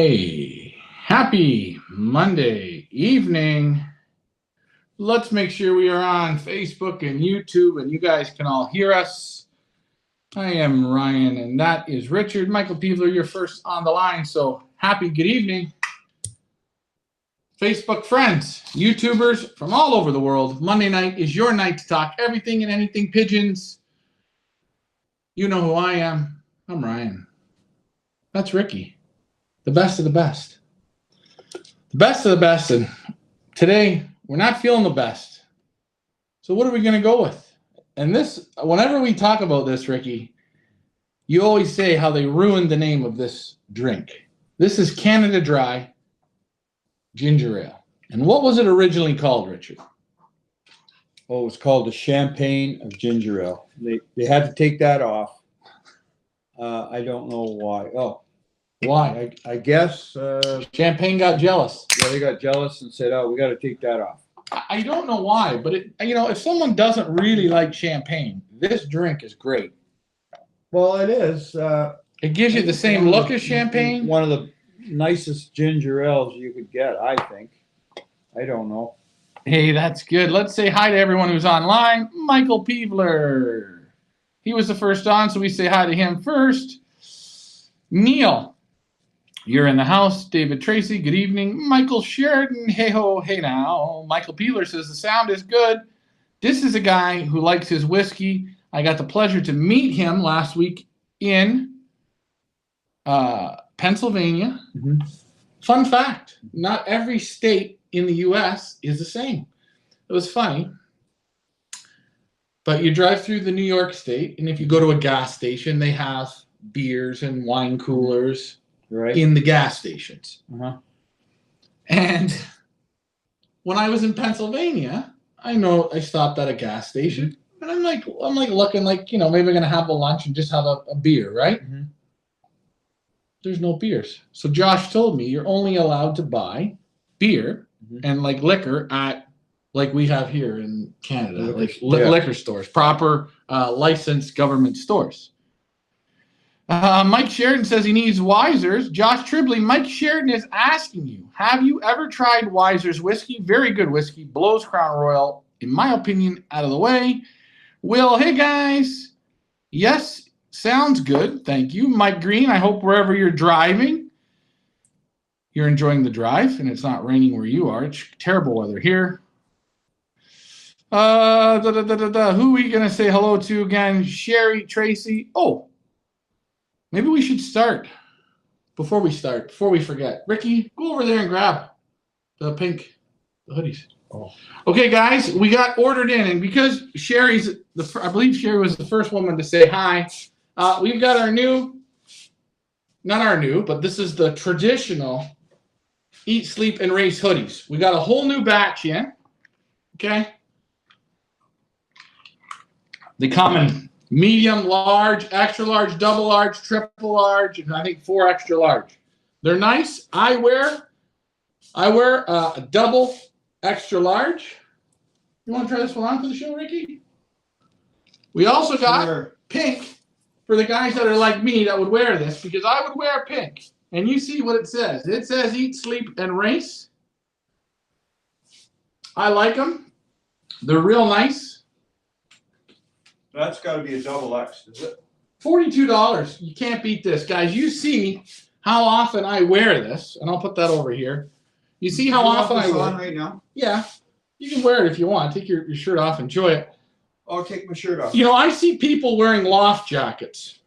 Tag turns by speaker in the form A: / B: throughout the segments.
A: Hey, happy Monday evening. Let's make sure we are on Facebook and YouTube and you guys can all hear us. I am Ryan and that is Richard. Michael Peevler, you're first on the line, so happy good evening. Facebook friends, YouTubers from all over the world, Monday night is your night to talk everything and anything pigeons. You know who I am. I'm Ryan. That's Ricky. The best of the best. The best of the best. And today, we're not feeling the best. So what are we going to go with? And this, whenever we talk about this, Ricky, you always say how they ruined the name of this drink. This is Canada Dry Ginger Ale. And what was it originally called, Richard?
B: Oh, it was called the Champagne of Ginger Ale. They had to take that off. I don't know why. Oh.
A: Why?
B: I guess
A: Champagne got jealous.
B: Yeah, they got jealous and said, "Oh, we got to take that off."
A: I don't know why, but if someone doesn't really like champagne, this drink is great.
B: Well, it is.
A: It gives you the same look as champagne.
B: One of the nicest ginger ales you could get, I think. I don't know.
A: Hey, that's good. Let's say hi to everyone who's online. Michael Peevler. He was the first on, so we say hi to him first. Neil. You're in the house. David Tracy, good evening. Michael Sheridan, hey ho, hey now. Michael Peeler says the sound is good. This is a guy who likes his whiskey. I got the pleasure to meet him last week in Pennsylvania. Mm-hmm. Fun fact, not every state in the U.S. is the same. It was funny. But you drive through the New York state, and if you go to a gas station, they have beers and wine coolers. Right. In the gas stations. Uh-huh. And when I was in Pennsylvania, I stopped at a gas station, and I'm like looking like, maybe I'm going to have a lunch and just have a beer, right? Mm-hmm. There's no beers. So Josh told me you're only allowed to buy beer and like liquor at like we have here in Canada, liquor stores, proper licensed government stores. Mike Sheridan says he needs Wiser's. Josh Tribley, Mike Sheridan is asking you, have you ever tried Wiser's whiskey? Very good whiskey. Blows Crown Royal, in my opinion, out of the way. Will, hey guys. Yes, sounds good. Thank you. Mike Green, I hope wherever you're driving, you're enjoying the drive and it's not raining where you are. It's terrible weather here. Who are we going to say hello to again? Sherry, Tracy. Oh. Maybe we should start before we forget. Ricky, go over there and grab the hoodies. Oh. Okay, guys, we got ordered in, and because I believe Sherry was the first woman to say hi, we've got but this is the traditional Eat, Sleep, and Race hoodies. We got a whole new batch in, okay? They come in medium, large, extra large, double large, triple large, and I think 4 extra large. They're nice. I wear a double extra large. You want to try this one on for the show, Ricky? We also got pink for the guys that are like me that would wear this, because I would wear pink. And you see what it says. It says Eat, Sleep, and Race. I like them. They're real nice.
B: That's got to be a double X, is it?
A: $42. You can't beat this. Guys, you see how often I wear this, and I'll put that over here. You see how often I wear it
B: right now?
A: Yeah. You can wear it if you want. Take your shirt off. Enjoy it.
B: I'll take my shirt off.
A: I see people wearing loft jackets.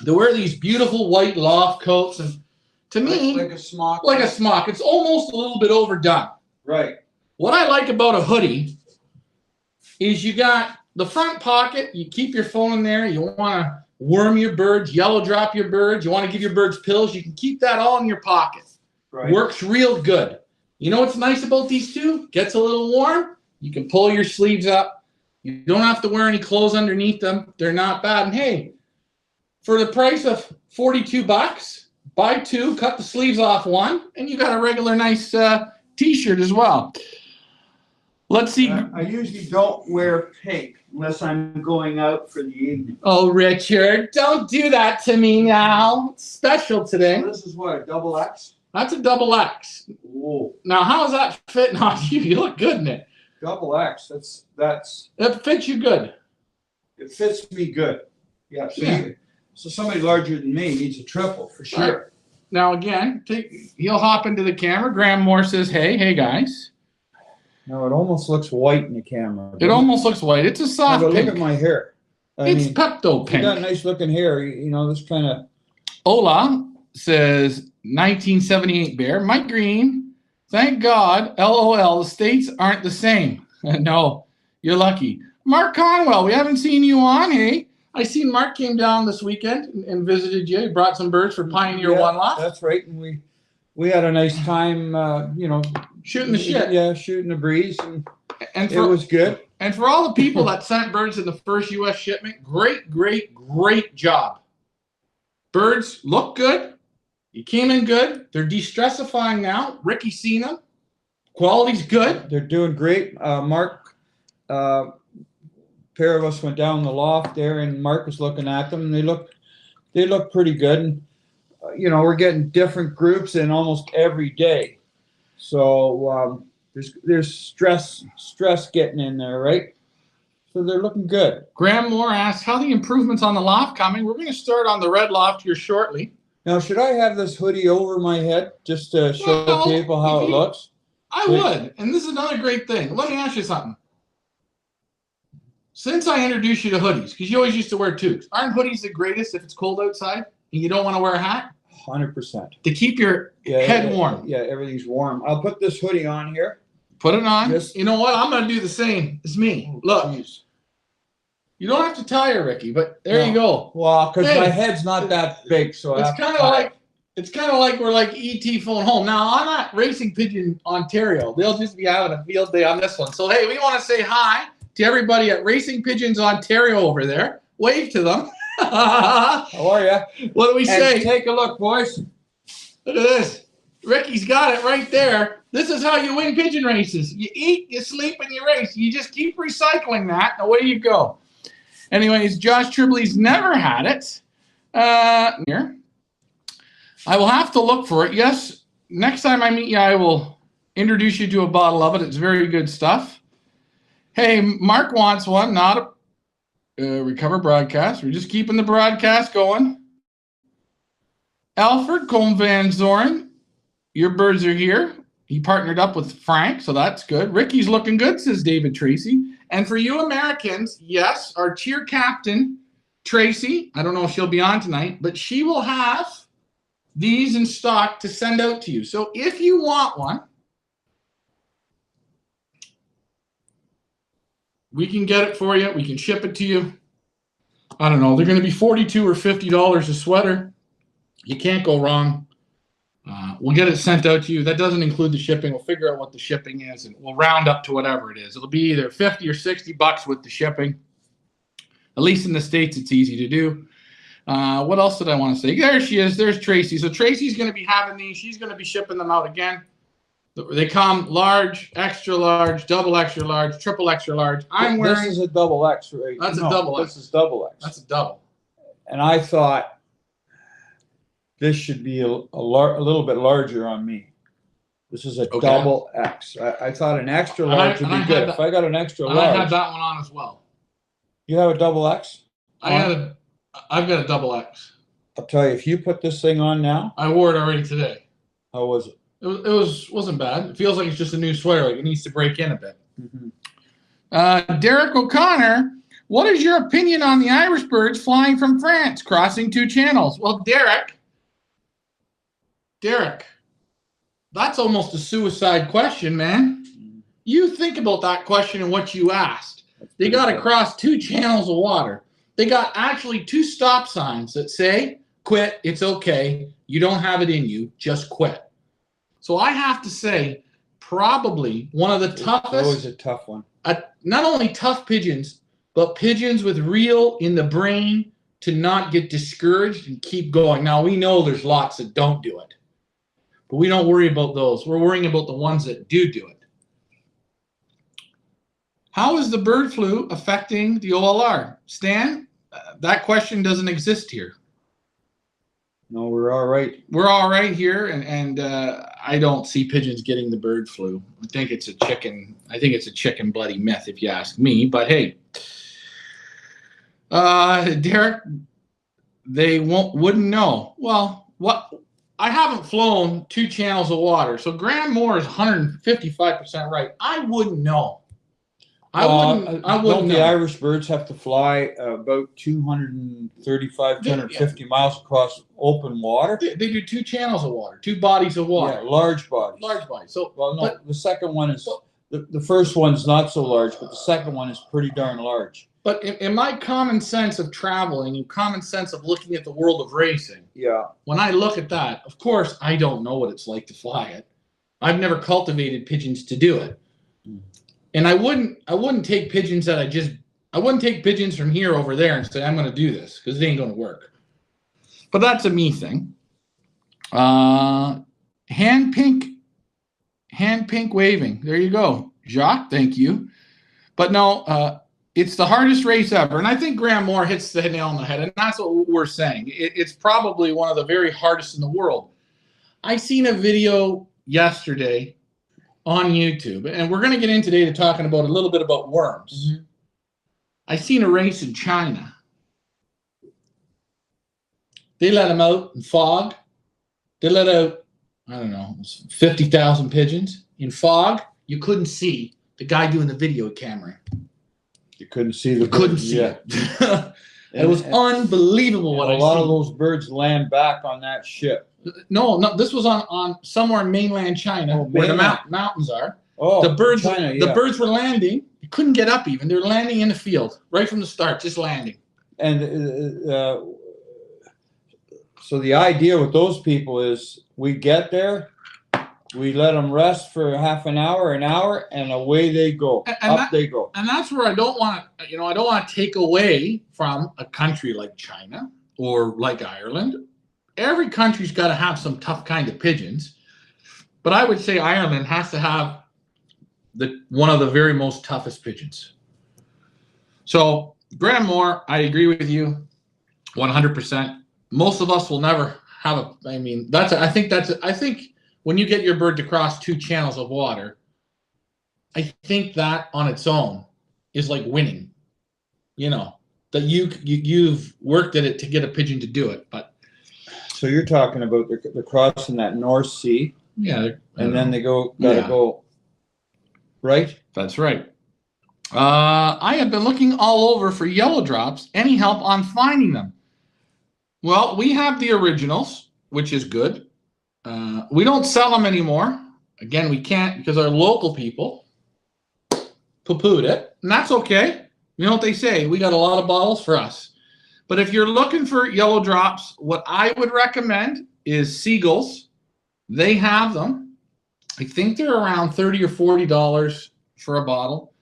A: They wear these beautiful white loft coats, and to me,
B: like a smock.
A: Like a smock. It's almost a little bit overdone.
B: Right.
A: What I like about a hoodie is you got the front pocket, you keep your phone in there. You want to worm your birds, yellow drop your birds. You want to give your birds pills. You can keep that all in your pocket. Right. Works real good. You know what's nice about these two? Gets a little warm. You can pull your sleeves up. You don't have to wear any clothes underneath them. They're not bad. And hey, for the price of $42, buy 2, cut the sleeves off 1, and you got a regular nice T-shirt as well. Let's see.
B: I usually don't wear pink unless I'm going out for the evening.
A: Oh, Richard, don't do that to me now. It's special today.
B: So this is what, a double X?
A: That's a double X.
B: Whoa.
A: Now, how's that fitting on you? You look good in it.
B: Double X. That's.
A: It fits you good.
B: It fits me good. Yeah.
A: Yeah.
B: So somebody larger than me needs a triple for sure.
A: Right. Now again, he'll hop into the camera. Graham Moore says, "Hey guys."
B: No, it almost looks white in the camera.
A: It almost looks white. It's a soft
B: but
A: pink.
B: look at my hair.
A: It's Pepto pink.
B: You got nice looking hair. You know, this kind of.
A: Ola says 1978 bear. Mike Green, thank God. LOL. The states aren't the same. No, you're lucky. Mark Conwell, we haven't seen you on. Hey, I seen Mark came down this weekend and visited you. He brought some birds for Pioneer One Loft.
B: That's right, and we had a nice time. You know,
A: shooting the shit.
B: Yeah, shooting the breeze, and
A: it
B: was good.
A: And for all the people that sent birds in the first U.S. shipment, great job. Birds look good. You came in good. They're de-stressifying now. Ricky's seen them. Quality's good.
B: They're doing great. Mark, pair of us went down the loft there, and Mark was looking at them, and they look pretty good. And you know, we're getting different groups in almost every day, so there's stress getting in there, right? So they're looking good.
A: Graham Moore asks, how the improvements on the loft coming? We're going to start on the red loft here shortly.
B: Now, should I have this hoodie over my head just to show people how it looks?
A: I would, and this is another great thing. Let me ask you something. Since I introduced you to hoodies, because you always used to wear toques, aren't hoodies the greatest if it's cold outside and you don't want to wear a hat?
B: 100%.
A: To keep your head warm.
B: Yeah, everything's warm. I'll put this hoodie on here.
A: Put it on. You know what? I'm going to do the same. It's me. Look. Geez. You don't have to tell you, Ricky, but there you go.
B: Well, because my head's not that big, so
A: it's kind of like we're like ET phone home. Now, I'm at Racing Pigeon, Ontario. They'll just be having a field day on this one. So, hey, we want to say hi to everybody at Racing Pigeons Ontario over there. Wave to them.
B: How are you?
A: What do we say?
B: Take a look, boys.
A: Look at this. Ricky's got it right there. This is how you win pigeon races. You eat, you sleep, and you race. You just keep recycling that. Away you go. Anyways, Josh Tribley's never had it. Here. I will have to look for it. Yes, next time I meet you, I will introduce you to a bottle of it. It's very good stuff. Hey, Mark wants one, not a recover broadcast. We're just keeping the broadcast going. Alfred Colm Van Zoren, your birds are here. He partnered up with Frank, so that's good. Ricky's looking good, says David Tracy. And for you Americans, yes, our cheer captain, Tracy, I don't know if she'll be on tonight, but she will have these in stock to send out to you. So if you want one, we can get it for you. We can ship it to you. I don't know. They're going to be $42 or $50 a sweater. You can't go wrong. We'll get it sent out to you. That doesn't include the shipping. We'll figure out what the shipping is, and we'll round up to whatever it is. It'll be either 50 or 60 bucks with the shipping. At least in the States, it's easy to do. What else did I want to say? There she is. There's Tracy. So Tracy's going to be having these. She's going to be shipping them out again. They come large, extra large, double extra large, triple extra large. I'm wearing.
B: This is a double X, right?
A: That's a double X.
B: This is double X.
A: That's a double.
B: And I thought this should be a little bit larger on me. This is a double X. I thought an extra large would be good. If I got an extra large.
A: I had that one on as well.
B: You have a double X?
A: I've got a double X.
B: I'll tell you, if you put this thing on now.
A: I wore it already today.
B: How was it?
A: It wasn't bad. It feels like it's just a new sweater. Like it needs to break in a bit.
B: Mm-hmm.
A: Derek O'Connor, what is your opinion on the Irish birds flying from France, crossing 2 channels? Well, Derek, that's almost a suicide question, man. You think about that question and what you asked. They got to cross 2 channels of water. They got actually 2 stop signs that say, quit, it's okay. You don't have it in you, just quit. So I have to say, probably one of the toughest.
B: It's always a tough one.
A: Not only tough pigeons, but pigeons with reel in the brain to not get discouraged and keep going. Now, we know there's lots that don't do it, but we don't worry about those. We're worrying about the ones that do it. How is the bird flu affecting the OLR? Stan, that question doesn't exist here.
B: No, we're all right.
A: We're all right here, and I don't see pigeons getting the bird flu. I think it's a chicken bloody myth, if you ask me. But hey, Derek, they wouldn't know. Well, what? I haven't flown 2 channels of water, so Graham Moore is 155% right. I wouldn't know. I wouldn't
B: Don't
A: know.
B: the Irish birds have to fly about 235, 250 miles across open water?
A: They do 2 channels of water, 2 bodies of water.
B: Yeah, large bodies.
A: Large bodies. So,
B: well, no, the second one is the first one's not so large, but the second one is pretty darn large.
A: But in my common sense of traveling and common sense of looking at the world of racing, when I look at that, of course, I don't know what it's like to fly it. I've never cultivated pigeons to do it. And I wouldn't take pigeons I wouldn't take pigeons from here over there and say, I'm going to do this, because it ain't going to work. But that's a me thing. Hand pink waving. There you go. Jacques, thank you. But no, it's the hardest race ever. And I think Graham Moore hits the nail on the head. And that's what we're saying. It's probably one of the very hardest in the world. I seen a video yesterday on YouTube, and we're going to get in today to talking about a little bit about worms. Mm-hmm. I seen a race in China. They let them out in fog. They let out, I don't know, 50,000 pigeons. In fog, you couldn't see the guy doing the video camera.
B: You couldn't see the
A: You couldn't see it. It was unbelievable what I seen.
B: A lot of those birds land back on that ship.
A: No, this was on somewhere in mainland China, where the mountains are.
B: Oh,
A: the birds,
B: China,
A: the birds were landing. You couldn't get up even. They were landing in the field right from the start, just landing.
B: And so the idea with those people is we get there, we let them rest for half an hour, and away they go. They go.
A: And that's where I don't want to, I don't want to take away from a country like China or like Ireland. Every country's got to have some tough kind of pigeons, but I would say Ireland has to have one of the very most toughest pigeons. So Graham Moore, I agree with you 100%. Most of us will never have I think when you get your bird to cross 2 channels of water, I think that on its own is like winning, that you've worked at it to get a pigeon to do it. But
B: so you're talking about the crossing that North Sea.
A: Yeah.
B: And then they go, right?
A: That's right. I have been looking all over for yellow drops. Any help on finding them? Well, we have the originals, which is good. We don't sell them anymore. Again, we can't because our local people poo-pooed it. And that's okay. You know what they say? We got a lot of bottles for us. But if you're looking for yellow drops, what I would recommend is Seagulls. They have them. I think they're around $30 or $40 for a bottle.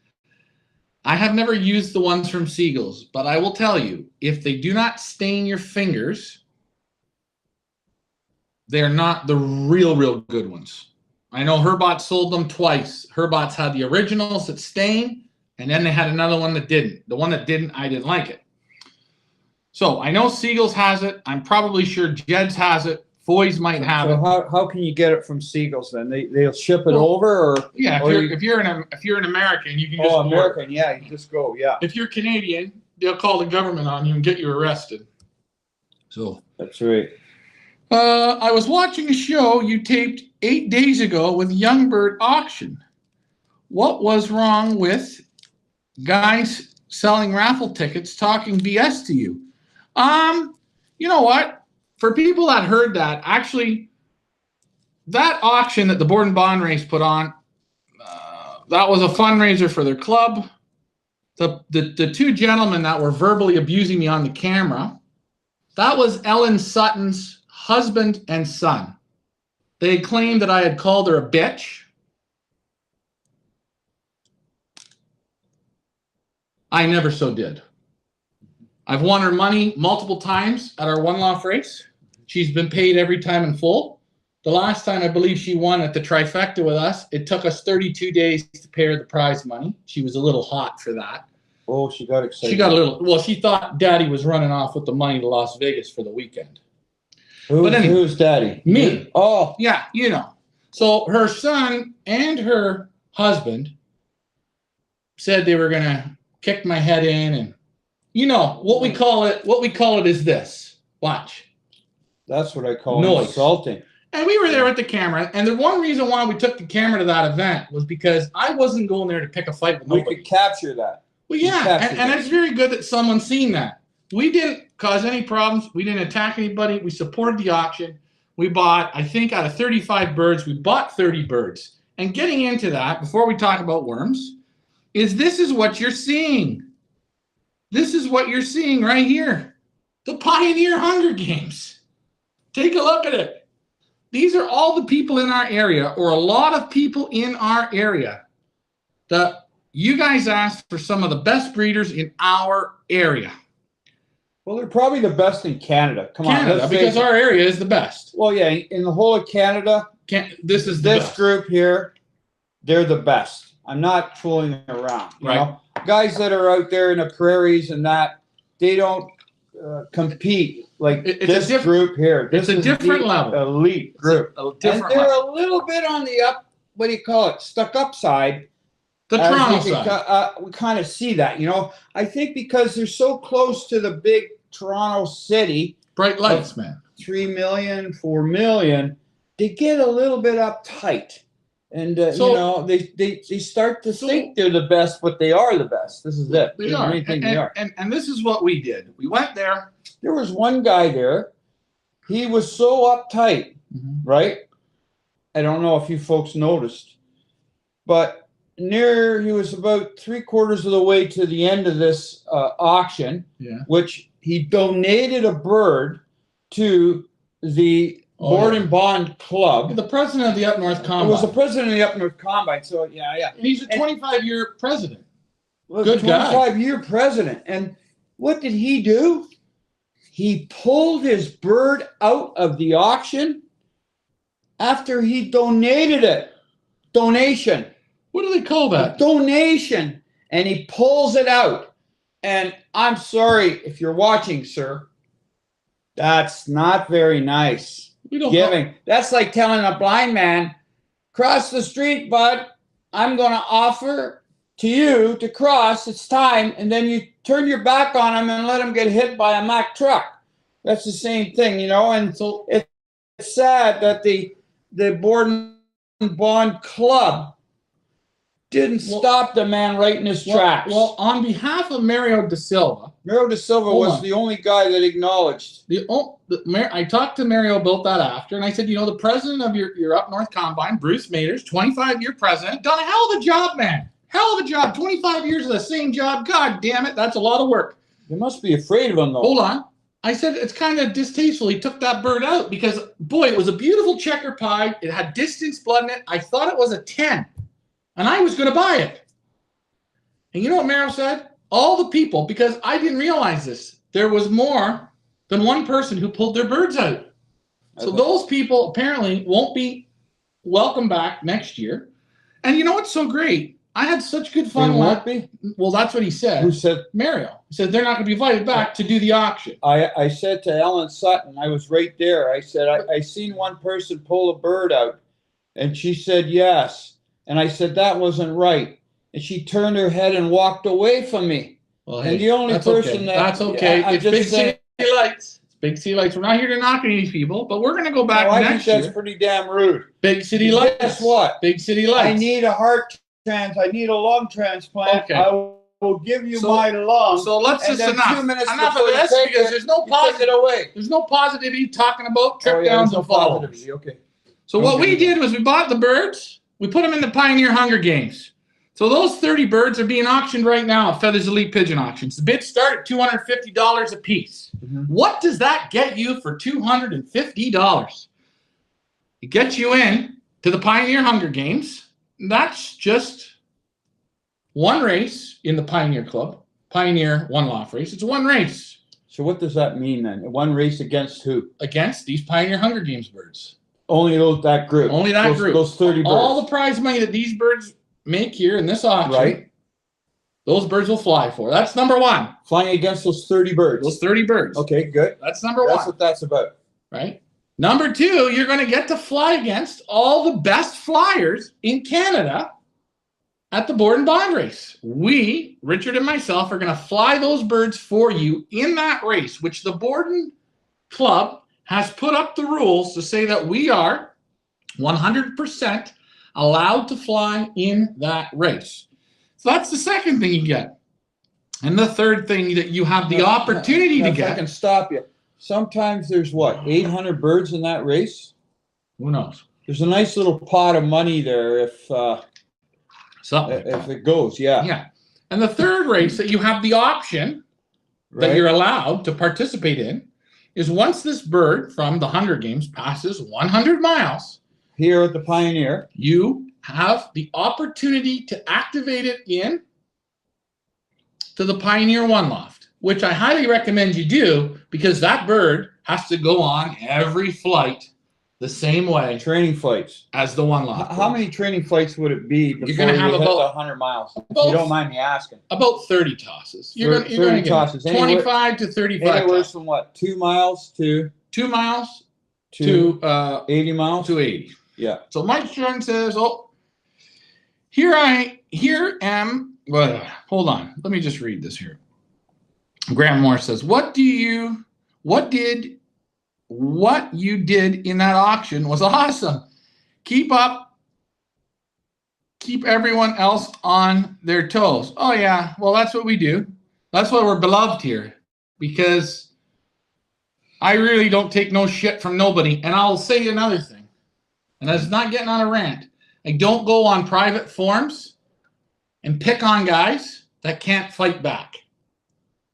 A: I have never used the ones from Seagulls, but I will tell you, if they do not stain your fingers, they're not the real good ones. I know Herbot sold them twice. Herbot's had the originals that stain, and then they had another one that didn't. The one that didn't, I didn't like it. So I know Seagulls has it. I'm probably sure Jed's has it. Foy's might have it.
B: So how can you get it from Seagulls then? They'll ship it over, or
A: yeah. If you're an American, you can just
B: American, yeah, you just go, yeah.
A: If you're Canadian, they'll call the government on you and get you arrested. So
B: that's right.
A: I was watching a show you taped 8 days ago with Youngbird Auction. What was wrong with guys selling raffle tickets talking BS to you? You know what? For people that heard that, actually, that auction that the Board and Bond race put on, that was a fundraiser for their club. The 2 gentlemen that were verbally abusing me on the camera, that was Ellen Sutton's husband and son. They claimed that I had called her a bitch. I never so did. I've won her money multiple times at our one-loft race. She's been paid every time in full. The last time I believe she won at the trifecta with us, it took us 32 days to pay her the prize money. She was a little hot for that.
B: Oh, she got excited.
A: She got a little. Well, she thought Daddy was running off with the money to Las Vegas for the weekend.
B: Who's Daddy?
A: Me.
B: Oh,
A: yeah, you know. So her son and her husband said they were gonna kick my head in, and you know what we call it. What we call it is this. Watch.
B: That's what I call
A: Noise.
B: Insulting.
A: And we were there with the camera, and the one reason why we took the camera to that event was because I wasn't going there to pick a fight with nobody.
B: We could capture that.
A: Well, yeah, and it's very good that someone's seen that. We didn't cause any problems. We didn't attack anybody. We supported the auction. We bought, I think, out of 35 birds, we bought 30 birds. And getting into that, before we talk about worms, this is what you're seeing. This is what you're seeing right here. The Pioneer Hunger Games. Take a look at it. These are all the people in our area, or a lot of people in our area, that you guys asked for some of the best breeders in our area.
B: Well, they're probably the best in Canada. Come on,
A: because our area is the best.
B: Well, yeah, in the whole of Canada, this group here, they're the best. I'm not fooling around. You know? Guys that are out there in the prairies and that, they don't compete like this group here.
A: It's a different level.
B: Elite group. And they're a little bit on the what do you call it? Stuck up side.
A: The Toronto side.
B: We kind of see that, you know. I think because they're so close to the big Toronto city.
A: Bright lights, man.
B: 3 million, 4 million. They get a little bit uptight. And, you know, they start to think they're the best, but they are the best. This is it.
A: They are. And this is what we did. We went there.
B: There was one guy there. He was so uptight, right? I don't know if you folks noticed. But he was about 3/4 of the way to the end of this auction, which he donated a bird to the Board and Bond Club.
A: The president of the Up North Combine.
B: It was the president of the Up North Combine. So, yeah.
A: And he's a 25-year president.
B: Good guy. 25-year president. And what did he do? He pulled his bird out of the auction after he donated it. Donation.
A: What do they call that?
B: A donation. And he pulls it out. And I'm sorry if you're watching, sir. That's not very nice. That's like telling a blind man, cross the street, bud. I'm going to offer to you to cross. It's time. And then you turn your back on him and let him get hit by a Mack truck. That's the same thing, you know. And so it's sad that the Board and Bond Club didn't stop the man right in his tracks.
A: Well, on behalf of Mario Da Silva.
B: Mario Da Silva was the only guy that acknowledged.
A: I talked to Mario about that after, and I said, you know, the president of your Up North Combine, Bruce Maters, 25-year president, done a hell of a job, man. Hell of a job. 25 years of the same job. God damn it, that's a lot of work.
B: You must be afraid of him, though.
A: Hold on. I said it's kind of distasteful he took that bird out because, boy, it was a beautiful checker pie. It had distance blood in it. I thought it was a 10. And I was going to buy it. And you know what Mario said? All the people, because I didn't realize this, there was more than one person who pulled their birds out. So those people apparently won't be welcome back next year. And you know what's so great? I had such good fun.
B: They won't be?
A: Well, that's what he said.
B: Who said?
A: Mario. He said they're not going to be invited back to do the auction.
B: I said to Ellen Sutton, I was right there. I said, I seen one person pull a bird out. And she said, yes. And I said, that wasn't right. And she turned her head and walked away from me.
A: Well,
B: and the only person
A: that's okay. It's Big City Lights. It's Big City Lights. We're not here to knock any people, but we're going to go back next year.
B: I think that's pretty damn rude.
A: Big City Lights.
B: Guess what?
A: Big City Lights.
B: I need a heart I need a lung transplant. Okay. I will give you my lung.
A: So let's just enough of this because there's no positive. There's no positivity talking about trip downs and falls.
B: Okay.
A: So what we did was we bought the birds. We put them in the Pioneer Hunger Games. So those 30 birds are being auctioned right now at Feathers Elite Pigeon Auctions. The bids start at $250 a piece. What does that get you for $250? It gets you in to the Pioneer Hunger Games. That's just one race in the Pioneer Club. Pioneer one loft race. It's one race.
B: So what does that mean then? One race against who?
A: Against these Pioneer Hunger Games birds.
B: Only that group.
A: Only that group.
B: Those 30 birds.
A: All the prize money that these birds make here in this auction,
B: right?
A: Those birds will fly for. That's number one.
B: Flying against those 30 birds.
A: Those 30 birds.
B: Okay, good.
A: That's number one.
B: That's what that's about.
A: Right? Number two, you're going to get to fly against all the best flyers in Canada at the board and bond race. We, Richard and myself, are going to fly those birds for you in that race, which the Borden Club has put up the rules to say that we are 100% allowed to fly in that race. So that's the second thing you get. And the third thing that you have the opportunity to get.
B: If I can stop you. Sometimes there's what, 800 birds in that race?
A: Who knows?
B: There's a nice little pot of money there if it goes, yeah.
A: Yeah. And the third race that you have the option that you're allowed to participate in is once this bird from the Hunger Games passes 100 miles.
B: Here at the Pioneer.
A: You have the opportunity to activate it in to the Pioneer 1 loft, which I highly recommend you do because that bird has to go on every flight the same way.
B: Training flights.
A: As the 1 loft.
B: How many training flights would it be before
A: you're going to have about
B: 100 miles? If you don't mind me asking.
A: About 30 tosses. You're going to get
B: tosses.
A: 25 to 35
B: anywhere
A: tosses.
B: From what, 2 miles to?
A: 2 miles to
B: 80 miles?
A: To 80.
B: Yeah.
A: So Mike Stern says, oh, here am, well, hold on. Let me just read this here. Graham Moore says, what you did in that auction was awesome. Keep everyone else on their toes. Oh yeah, well that's what we do. That's why we're beloved here, because I really don't take no shit from nobody. And I'll say another thing, and that's not getting on a rant. I don't go on private forums and pick on guys that can't fight back.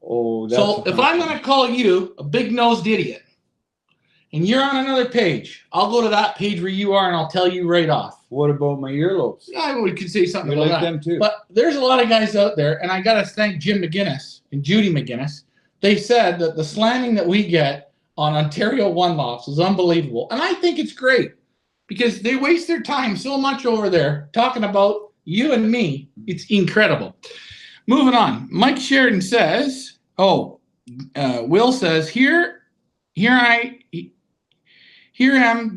B: Oh, that's
A: so if I'm going to call you a big-nosed idiot and you're on another page, I'll go to that page where you are and I'll tell you right off.
B: What about my earlobes?
A: I could say something
B: about
A: like
B: them too.
A: But there's a lot of guys out there, and I got to thank Jim McGinnis and Judy McGinnis. They said that the slamming that we get on Ontario 1 lofts is unbelievable. And I think it's great because they waste their time so much over there talking about you and me. It's incredible. Moving on. Mike Sheridan says, Will says, here am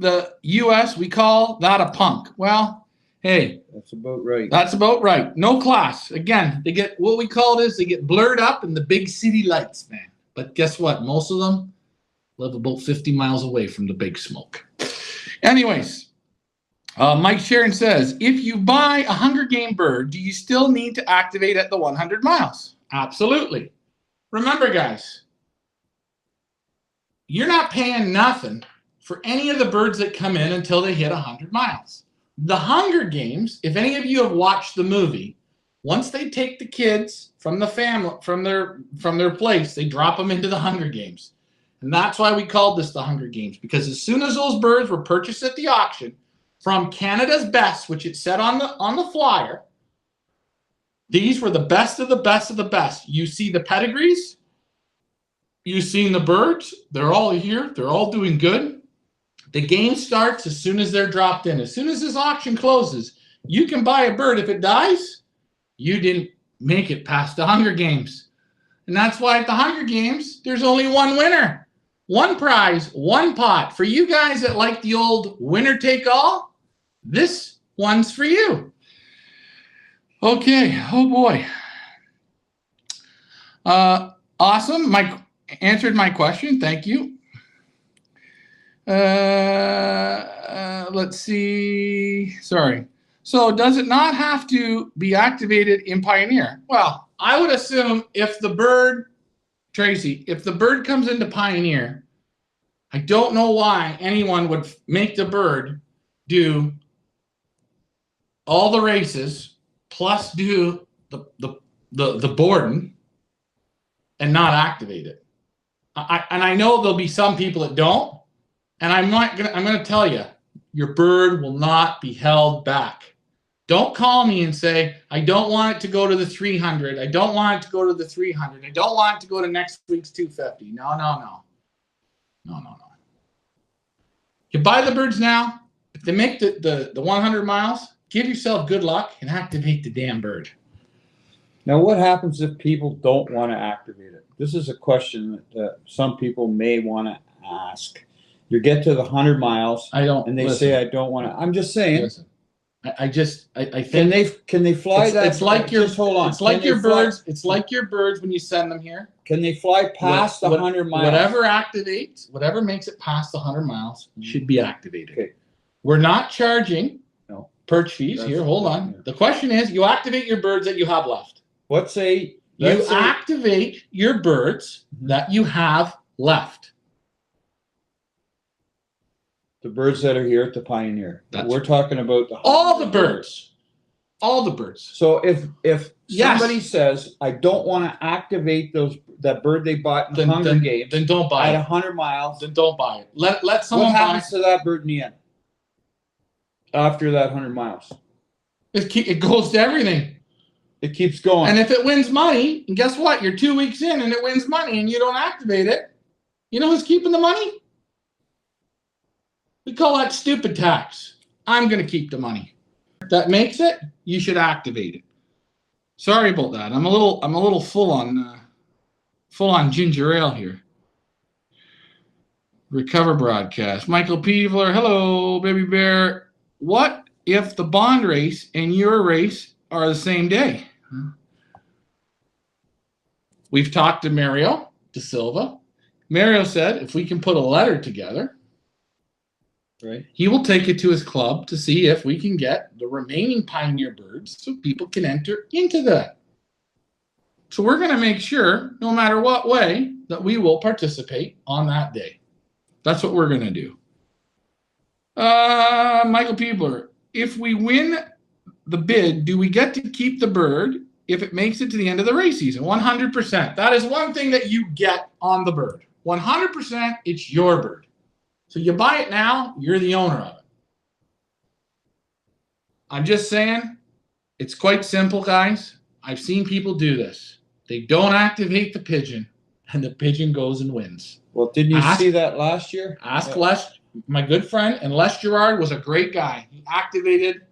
A: the U.S. We call that a punk. Well, hey.
B: That's about right.
A: That's about right. No class. Again, they get what we call this. They get blurred up in the big city lights, man. But guess what? Most of them live about 50 miles away from the big smoke. Anyways, Mike Sharon says, if you buy a Hunger Game bird, do you still need to activate at the 100 miles? Absolutely. Remember, guys, you're not paying nothing for any of the birds that come in until they hit 100 miles. The Hunger Games, if any of you have watched the movie, once they take the kids from the family, from their place, they drop them into the Hunger Games. And that's why we called this the Hunger Games, because as soon as those birds were purchased at the auction from Canada's Best, which it said on the flyer, these were the best of the best of the best. You see the pedigrees, you've seen the birds, they're all here, they're all doing good. The game starts as soon as they're dropped in. As soon as this auction closes, you can buy a bird. If it dies, you didn't make it past the Hunger Games. And that's why at the Hunger Games, there's only one winner. One prize, one pot. For you guys that like the old winner take all, this one's for you. Okay, oh boy. Awesome, Mike answered my question, thank you. Let's see, sorry. So does it not have to be activated in Pioneer? Well, I would assume if the bird, Tracy, if the bird comes into Pioneer, I don't know why anyone would make the bird do all the races plus do the Borden and not activate it. And I know there'll be some people that don't, and I'm going to tell you, your bird will not be held back. Don't call me and say, I don't want it to go to the 300. I don't want it to go to the 300. I don't want it to go to next week's 250. No. You buy the birds now. If they make the 100 miles, give yourself good luck and activate the damn bird.
B: Now, what happens if people don't want to activate it? This is a question that some people may want to ask. You get to the 100 miles, and they say, "I don't want to." I'm just saying.
A: Listen, I think
B: can they fly that?
A: It's like your
B: just hold on.
A: It's like your birds. It's like your birds when you send them here.
B: Can they fly past the 100 miles?
A: Whatever activates, whatever makes it past the 100 miles should be activated.
B: Okay.
A: We're not charging perch fees here. Hold on. Yeah. The question is, you activate your birds that you have left. Activate your birds that you have left.
B: The birds that are here at the Pioneer. We're talking about
A: all the birds. All the birds.
B: So if somebody says, I don't want to activate that bird they bought in Hunger Games,
A: then don't buy it.
B: At 100 miles,
A: then don't buy it. Let someone.
B: What happens to that bird in the end? After that 100 miles,
A: it goes to everything.
B: It keeps going.
A: And if it wins money, and guess what? You're 2 weeks in and it wins money and you don't activate it. You know who's keeping the money? We call that stupid tax. I'm going to keep the money. If that makes it, you should activate it. Sorry about that. I'm a little full on ginger ale here. Recover broadcast. Michael Peevler, hello, baby bear. What if the bond race and your race are the same day? We've talked to Mario De Silva. Mario said if we can put a letter together,
B: right,
A: he will take it to his club to see if we can get the remaining Pioneer birds so people can enter into that. So we're going to make sure, no matter what way, that we will participate on that day. That's what we're going to do. Michael Peebler, if we win the bid, do we get to keep the bird if it makes it to the end of the race season? 100%. That is one thing that you get on the bird. 100%, it's your bird. So you buy it now, you're the owner of it. I'm just saying, it's quite simple, guys. I've seen people do this. They don't activate the pigeon, and the pigeon goes and wins.
B: Well, didn't you see that last year?
A: Ask Les, my good friend, and Les Gerard was a great guy. He activated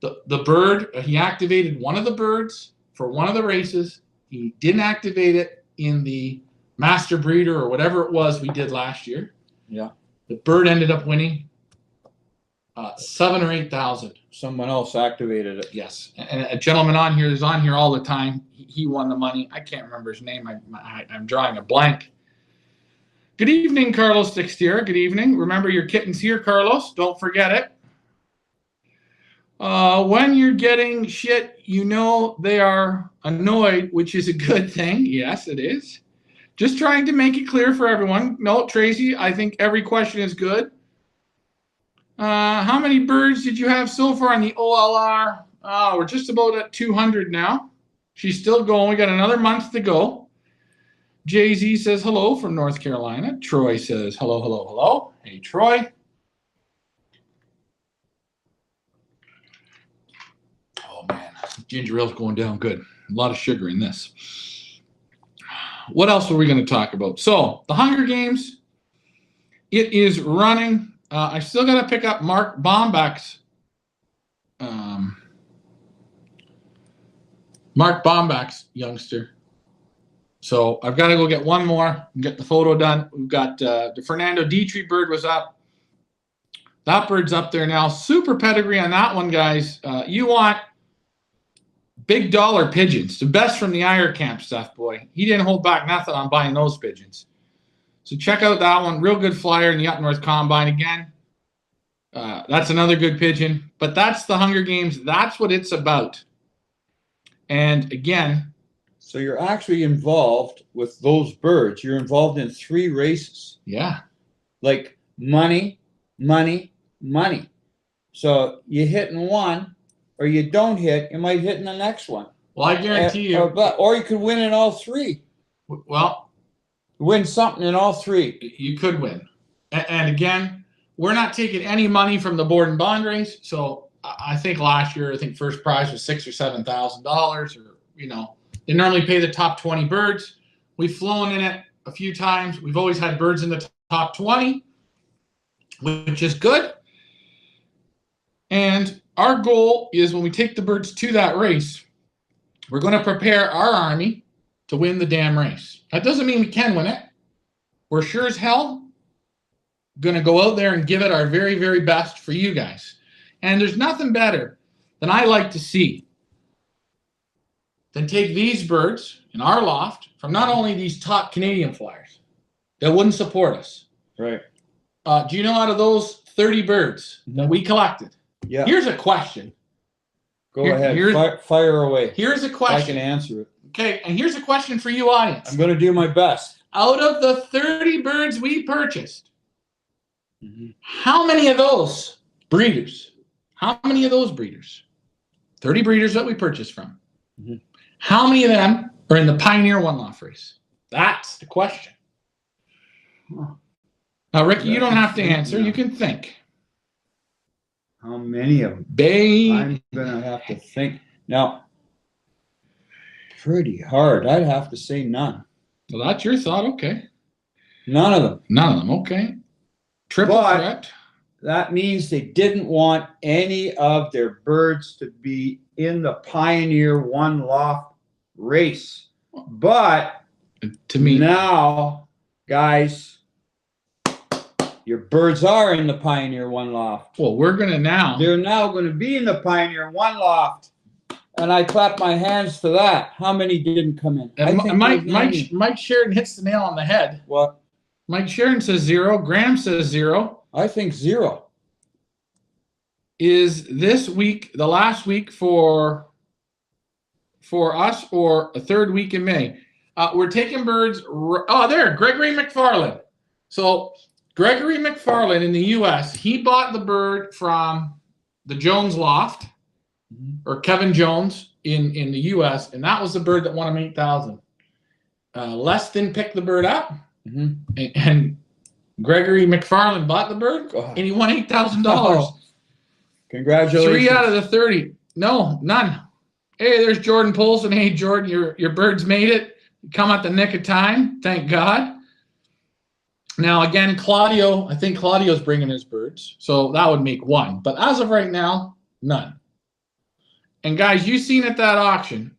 A: the bird. He activated one of the birds for one of the races. He didn't activate it in the master breeder or whatever it was we did last year.
B: Yeah.
A: The bird ended up winning 7,000 or 8,000.
B: Someone else activated it.
A: Yes, and a gentleman on here is on here all the time. He won the money. I can't remember his name. I'm drawing a blank. Good evening, Carlos Dextier. Good evening. Remember your kittens here, Carlos. Don't forget it. When you're getting shit, you know they are annoyed, which is a good thing. Yes, it is. Just trying to make it clear for everyone. No, Tracy, I think every question is good. How many birds did you have so far on the OLR? We're just about at 200 now. She's still going. We got another month to go. Jay-Z says hello from North Carolina. Troy says hello, hello, hello. Hey, Troy. Oh, man. Ginger ale's going down good. A lot of sugar in this. What else are we going to talk about? So, the Hunger Games, it is running. I still got to pick up Mark Bomback's youngster. So I've got to go get one more and get the photo done. We've got the Fernando Dietrich bird was up. That bird's up there now. Super pedigree on that one, guys. You want big dollar pigeons. The best from the Iyer Camp stuff, boy. He didn't hold back nothing on buying those pigeons. So check out that one. Real good flyer in the Up North Combine again. That's another good pigeon. But that's the Hunger Games. That's what it's about. And again.
B: So you're actually involved with those birds. You're involved in 3 races.
A: Yeah.
B: Like money, money, money. So you hit in one, or you don't hit, you might hit in the next one.
A: Well, I guarantee you.
B: Or you could win in all 3.
A: Well.
B: Win something in all 3.
A: You could win. And again, we're not taking any money from the board and bond race. So I think last year, first prize was $6,000 or $7,000, or they normally pay the top 20 birds. We've flown in it a few times. We've always had birds in the top 20. which is good. And our goal is when we take the birds to that race, we're going to prepare our army to win the damn race. That doesn't mean we can win it. We're sure as hell going to go out there and give it our very, very best for you guys. And there's nothing better than I like to see than take these birds in our loft from not only these top Canadian flyers that wouldn't support us.
B: Right.
A: Do you know out of those 30 birds that we collected?
B: Yeah.
A: Here's a question.
B: Go ahead. Fire away.
A: Here's a question.
B: I can answer it.
A: Okay, and here's a question for you, audience.
B: I'm going to do my best.
A: Out of the 30 birds we purchased, how many of those breeders? How many of those breeders? 30 breeders that we purchased from. How many of them are in the Pioneer One Loft race? That's the question. Now, Ricky, you don't have to answer. You can think.
B: How many of them? I'm going to have to think. Now, pretty hard. I'd have to say none.
A: Well, that's your thought. Okay.
B: None of them.
A: None of them. Okay. Triple threat.
B: That means they didn't want any of their birds to be in the Pioneer One Loft race. But
A: to me
B: now, guys, your birds are in the Pioneer One Loft.
A: Well, we're going to now.
B: They're now going to be in the Pioneer One Loft. And I clap my hands to that. How many didn't come in?
A: And Mike Sheridan hits the nail on the head.
B: What?
A: Mike Sheridan says 0. Graham says 0.
B: I think 0.
A: Is this week the last week for us or a third week in May? We're taking birds. Oh, there, Gregory McFarland. So Gregory McFarland in the U.S., he bought the bird from the Jones Loft, or Kevin Jones in the U.S., and that was the bird that won him $8,000. Les didn't pick the bird up, and Gregory McFarland bought the bird, and he won $8,000.
B: Oh, congratulations.
A: 3 out of the 30. No, none. Hey, there's Jordan Polson. Hey, Jordan, your birds made it. Come at the nick of time. Thank God. Now, again, Claudio, I think Claudio's bringing his birds, so that would make 1. But as of right now, none. And guys, you seen at that auction.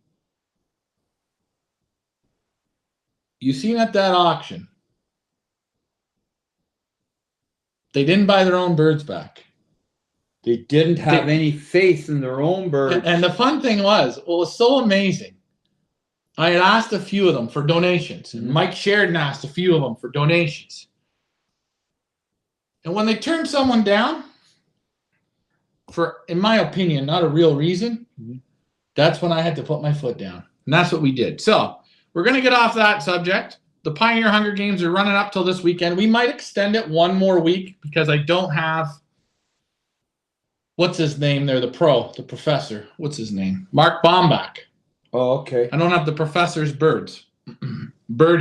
A: They didn't buy their own birds back.
B: They didn't have any faith in their own birds.
A: And the fun thing was, what was so amazing, I had asked a few of them for donations. And Mike Sheridan asked a few of them for donations. And when they turned someone down, for, in my opinion, not a real reason, that's when I had to put my foot down. And that's what we did. So we're going to get off that subject. The Pioneer Hunger Games are running up till this weekend. We might extend it 1 more week because I don't have, what's his name there, the professor. What's his name? Mark Bombach.
B: Oh, okay.
A: I don't have the professor's bird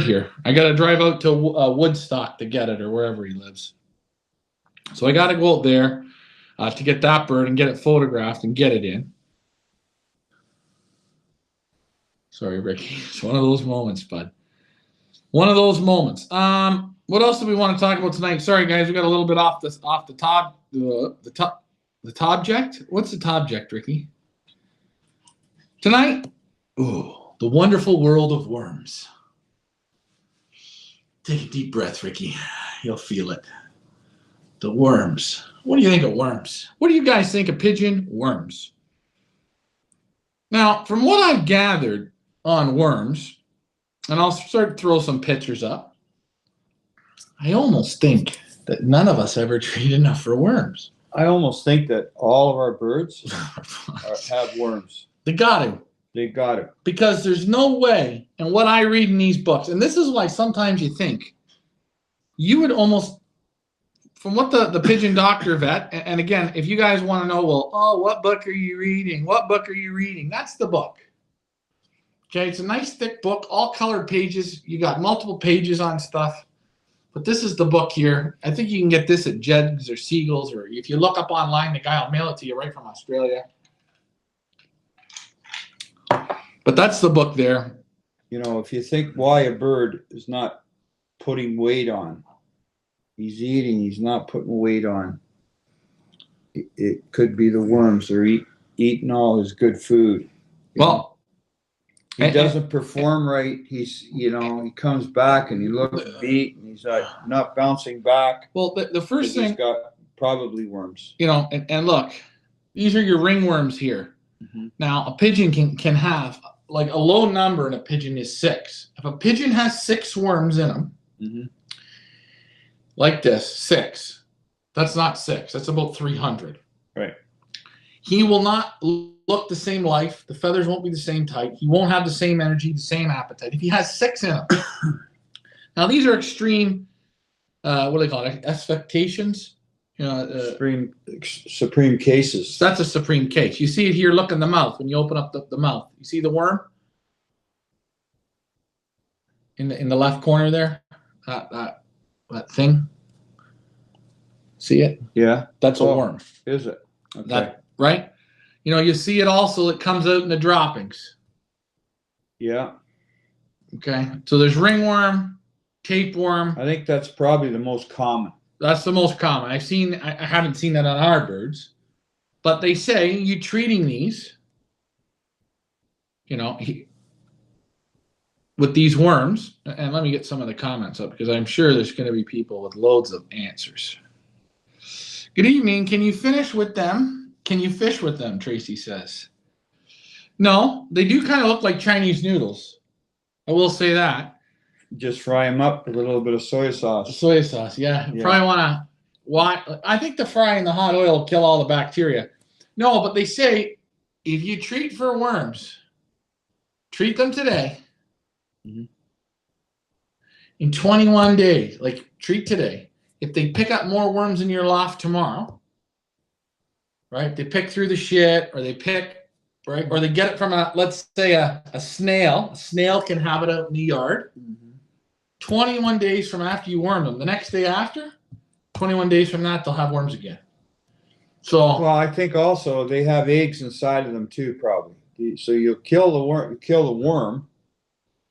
A: here. I got to drive out to Woodstock to get it, or wherever he lives. So I got to go out there to get that bird and get it photographed and get it in. Sorry, Ricky. It's one of those moments, bud. One of those moments. What else do we want to talk about tonight? Sorry, guys, we got a little bit off the top. The tobject? What's the tobject, Ricky? Tonight, the wonderful world of worms. Take a deep breath, Ricky. You'll feel it. The worms. What do you think of worms? What do you guys think of pigeon worms? Now, from what I've gathered on worms, and I'll start to throw some pictures up, I almost think that none of us ever treat enough for worms.
B: I almost think that all of our birds have worms.
A: They got to.
B: They got it.
A: Because there's no way, and what I read in these books, and this is why sometimes you think, you would almost, from what the pigeon doctor vet, and again, if you guys want to know, well, what book are you reading? What book are you reading? That's the book. Okay, it's a nice thick book, all colored pages. You got multiple pages on stuff. But this is the book here. I think you can get this at Jed's or Siegel's, or if you look up online, the guy will mail it to you right from Australia. But that's the book there.
B: You know, if you think why a bird is not putting weight on, He's eating. He's not putting weight on. It could be the worms. They're eating all his good food.
A: Well,
B: he doesn't perform right. He's, he comes back and he looks beat and he's not bouncing back.
A: Well, the first thing,
B: he's got probably worms.
A: And look, these are your ringworms here.
B: Mm-hmm.
A: Now, a pigeon can have, like, a low number in a pigeon is 6. If a pigeon has 6 worms in them,
B: mm-hmm.
A: like this, 6, that's not 6. That's about 300.
B: Right.
A: He will not look the same life. The feathers won't be the same type. He won't have the same energy, the same appetite. If he has 6 in him. Now, these are extreme, what do they call it, expectations?
B: Supreme cases.
A: That's a supreme case. You see it here. Look in the mouth. When you open up the mouth, you see the worm in the left corner there. That thing. See it?
B: Yeah.
A: That's a worm.
B: Is it? Okay.
A: That right? You see it also. It comes out in the droppings.
B: Yeah.
A: Okay. So there's ringworm, tapeworm.
B: I think that's probably the most common.
A: That's the most common. I haven't seen that on our birds, but they say you treating these, with these worms. And let me get some of the comments up because I'm sure there's going to be people with loads of answers. Good evening. Can you fish with them? Tracy says. No, they do kind of look like Chinese noodles. I will say that.
B: Just fry them up with a little bit of soy sauce.
A: Soy sauce, yeah. Probably want to. I think the fry in the hot oil will kill all the bacteria. No, but they say if you treat for worms, treat them today.
B: Mm-hmm.
A: In 21 days, like treat today. If they pick up more worms in your loft tomorrow, right? They pick through the shit, or they pick, right? Or they get it from let's say a snail. A snail can have it out in the yard.
B: Mm-hmm.
A: 21 days from after you worm them. The next day after, 21 days from that, they'll have worms again. So,
B: well, I think also they have eggs inside of them too, probably. So you'll kill the worm,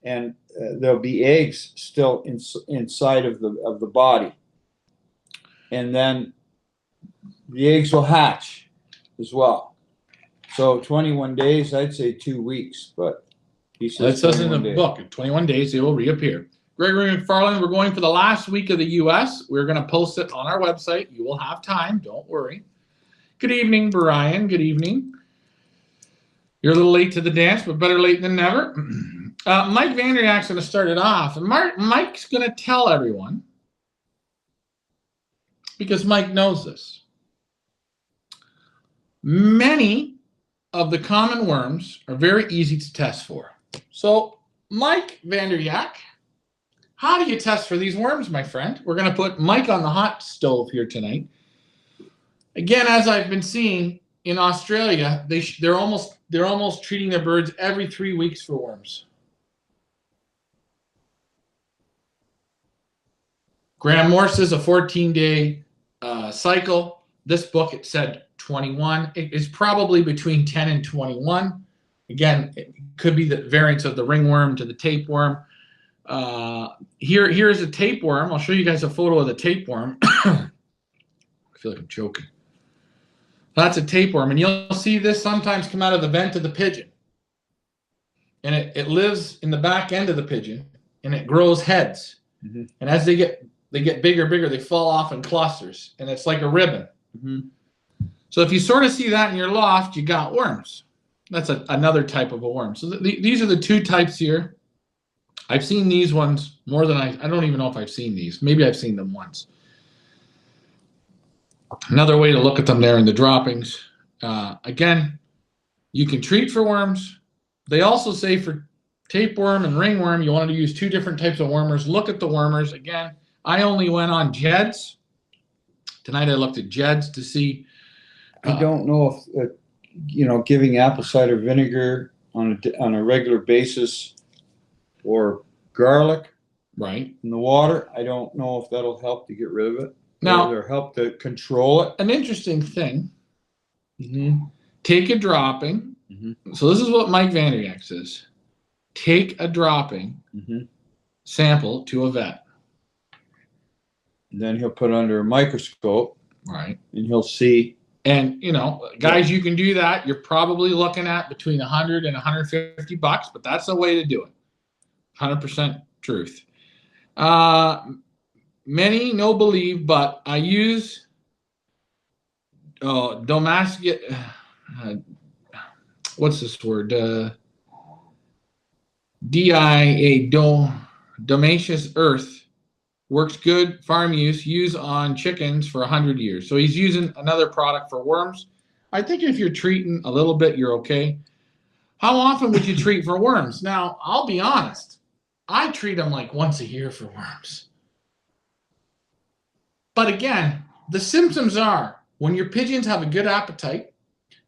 B: and there'll be eggs still inside of the body, and then the eggs will hatch as well. So 21 days, I'd say 2 weeks, but he says
A: that says in the book, in 21 days they will reappear. Gregory McFarland, we're going for the last week of the U.S. We're going to post it on our website. You will have time. Don't worry. Good evening, Brian. Good evening. You're a little late to the dance, but better late than never. Mike Vanderjak's going to start it off. And Mike's going to tell everyone, because Mike knows this. Many of the common worms are very easy to test for. So, Mike Vanderjak, how do you test for these worms, my friend? We're going to put Mike on the hot stove here tonight. Again, as I've been seeing in Australia, they're almost treating their birds every 3 weeks for worms. Graham Moore says a 14-day cycle. This book, it said 21. It is probably between 10 and 21. Again, it could be the variance of the ringworm to the tapeworm. Here's a tapeworm. I'll show you guys a photo of the tapeworm. I feel like I'm choking. That's a tapeworm, and you'll see this sometimes come out of the vent of the pigeon. And it lives in the back end of the pigeon, and it grows heads. Mm-hmm. And as they get bigger, they fall off in clusters, and it's like a ribbon.
B: Mm-hmm.
A: So if you sort of see that in your loft, you got worms. That's another type of a worm. So these are the 2 types here. I've seen these ones more than I don't even know if I've seen these. Maybe I've seen them once. Another way to look at them there in the droppings. Again, you can treat for worms. They also say for tapeworm and ringworm, you want to use 2 different types of wormers. Look at the wormers. Again, I only went on Jeds. Tonight I looked at Jeds to see.
B: I don't know if, giving apple cider vinegar on a regular basis or garlic
A: right
B: in the water, I don't know if that'll help to get rid of it.
A: Now,
B: or help to control it.
A: An interesting thing.
B: Mm-hmm.
A: Take a dropping. Mm-hmm. So this is what Mike Vanderjak says. Take a dropping
B: mm-hmm.
A: sample to a vet.
B: then he'll put it under a microscope,
A: Right.
B: and he'll see.
A: And, you know, guys, you can do that. You're probably looking at between 100 and 150 bucks, but that's the way to do it. 100% truth. Many no believe, but I use domestic. What's this word? DIA, Domaceous Earth. Works good, farm use on chickens for 100 years. So he's using another product for worms. I think if you're treating a little bit, you're okay. How often would you treat for worms? Now, I'll be honest. I treat them like once a year for worms. But again, the symptoms are when your pigeons have a good appetite,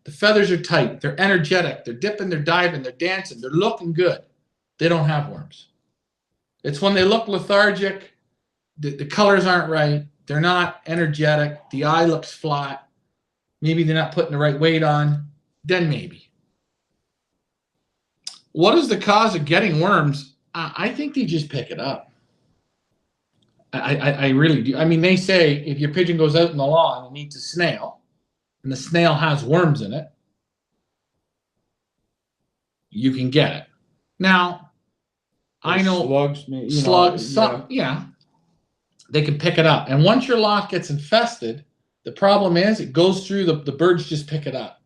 A: the feathers are tight, they're energetic, they're dipping, they're diving, they're dancing, they're looking good. They don't have worms. It's when they look lethargic, the colors aren't right, they're not energetic, the eye looks flat, maybe they're not putting the right weight on, then maybe. What is the cause of getting worms? I think they just pick it up. I really do. I mean, they say if your pigeon goes out in the lawn and eats a snail, and the snail has worms in it, you can get it. Now, I know slugs, they can pick it up. And once your loft gets infested, the problem is it goes through, the birds just pick it up.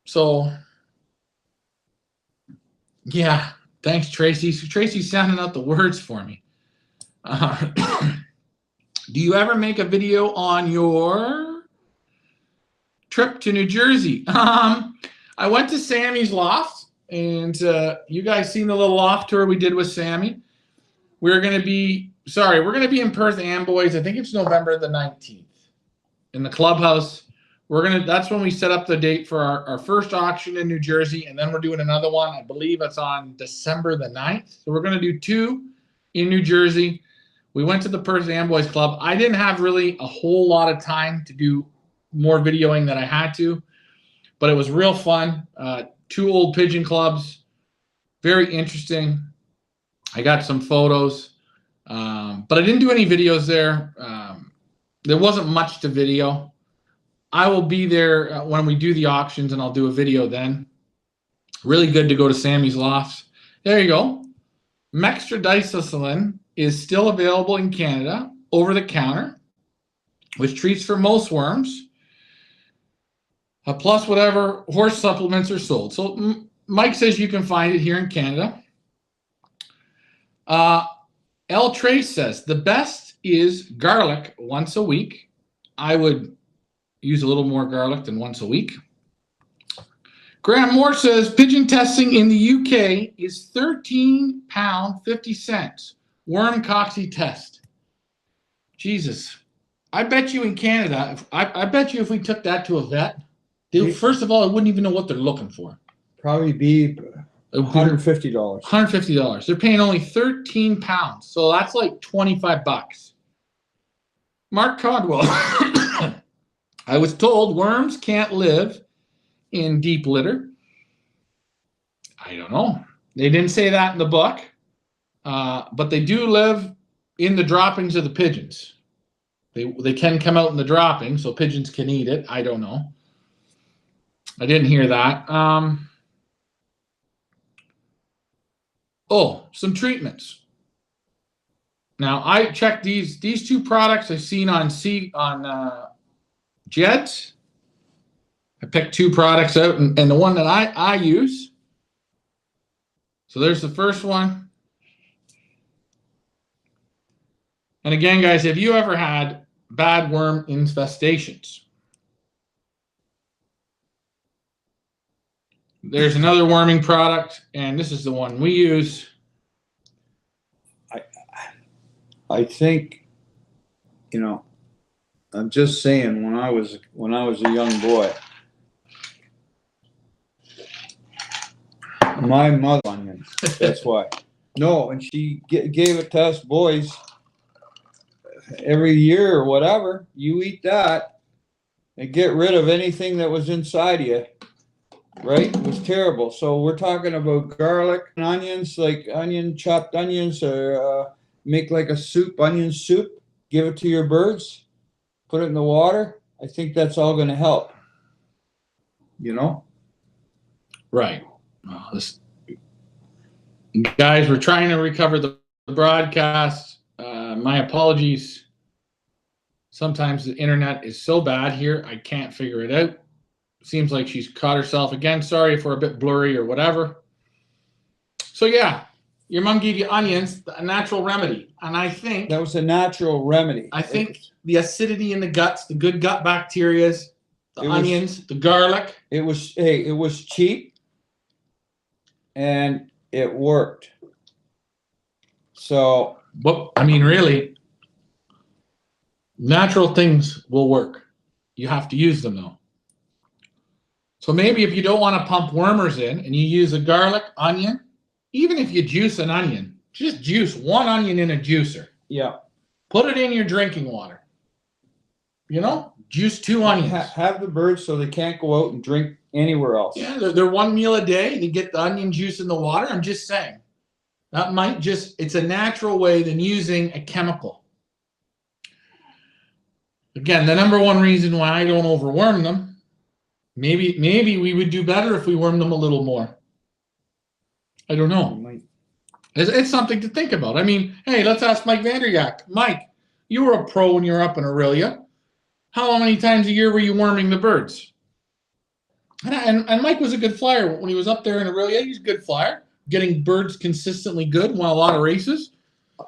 A: So, yeah, thanks, Tracy. So Tracy's sounding out the words for me. Do you ever make a video on your trip to New Jersey? I went to Sammy's loft, and you guys seen the little loft tour we did with Sammy. We're going to be in Perth Amboys. I think it's November the 19th in the clubhouse. That's when we set up the date for our first auction in New Jersey, and then we're doing another one. I believe it's on December the 9th. So we're going to do 2 in New Jersey. We went to the Perth Amboys Club. I didn't have really a whole lot of time to do more videoing than I had to, but it was real fun. 2 old pigeon clubs, very interesting. I got some photos, but I didn't do any videos there. There wasn't much to video. I will be there when we do the auctions, and I'll do a video then. Really good to go to Sammy's Lofts. There you go. Mextradicillin is still available in Canada over the counter, which treats for most worms, plus whatever horse supplements are sold. So Mike says you can find it here in Canada. L. Trace says the best is garlic once a week. I would use a little more garlic than once a week. Graham Moore says pigeon testing in the UK is £13.50. Worm coxy test. Jesus. I bet you in Canada, I bet you if we took that to a vet, first of all, I wouldn't even know what they're looking for.
B: Probably be $150.
A: $150. They're paying only 13 pounds. So that's like 25 bucks. Mark Codwell. I was told worms can't live in deep litter. I don't know. They didn't say that in the book. But they do live in the droppings of the pigeons. They can come out in the droppings, so pigeons can eat it. I don't know. I didn't hear that. Some treatments. Now I checked these 2 products I've seen on Jeds. I picked 2 products out, and the one that I use. So there's the first one. And again, guys, have you ever had bad worm infestations? There's another worming product, and this is the one we use.
B: I think, I'm just saying, when I was a young boy, my mother onion. That's why. No, and she gave it to us boys every year or whatever. You eat that and get rid of anything that was inside of you. Right? It was terrible. So we're talking about garlic and onions, like chopped onions, or make like a soup, onion soup. give it to your birds, put it in the water. I think that's all going to help. You know?
A: Right. Guys, we're trying to recover the broadcast. My apologies. Sometimes the internet is so bad here, I can't figure it out. Seems like she's caught herself again. Sorry if we're a bit blurry or whatever. So yeah, your mom gave you onions, a natural remedy. And I think
B: that was a natural remedy.
A: I think the acidity in the guts, the good gut bacteria, the onions, the garlic.
B: It was cheap and it worked. So,
A: but I mean, really, natural things will work. You have to use them though. So maybe if you don't want to pump wormers in and you use a garlic, onion, even if you juice an onion, just juice one onion in a juicer.
B: Yeah.
A: Put it in your drinking water. You know, juice 2 onions.
B: Have the birds so they can't go out and drink anywhere else.
A: Yeah, they're one meal a day. They get the onion juice in the water. I'm just saying. That might it's a natural way than using a chemical. Again, the number one reason why I don't overworm them, maybe we would do better if we worm them a little more. I don't know. It's something to think about. I mean, hey, let's ask Mike Vanderyak. Mike, you were a pro when you were up in Aurelia. How many times a year were you worming the birds? And Mike was a good flyer when he was up there in Aurelia. He's a good flyer, getting birds consistently good, won a lot of races.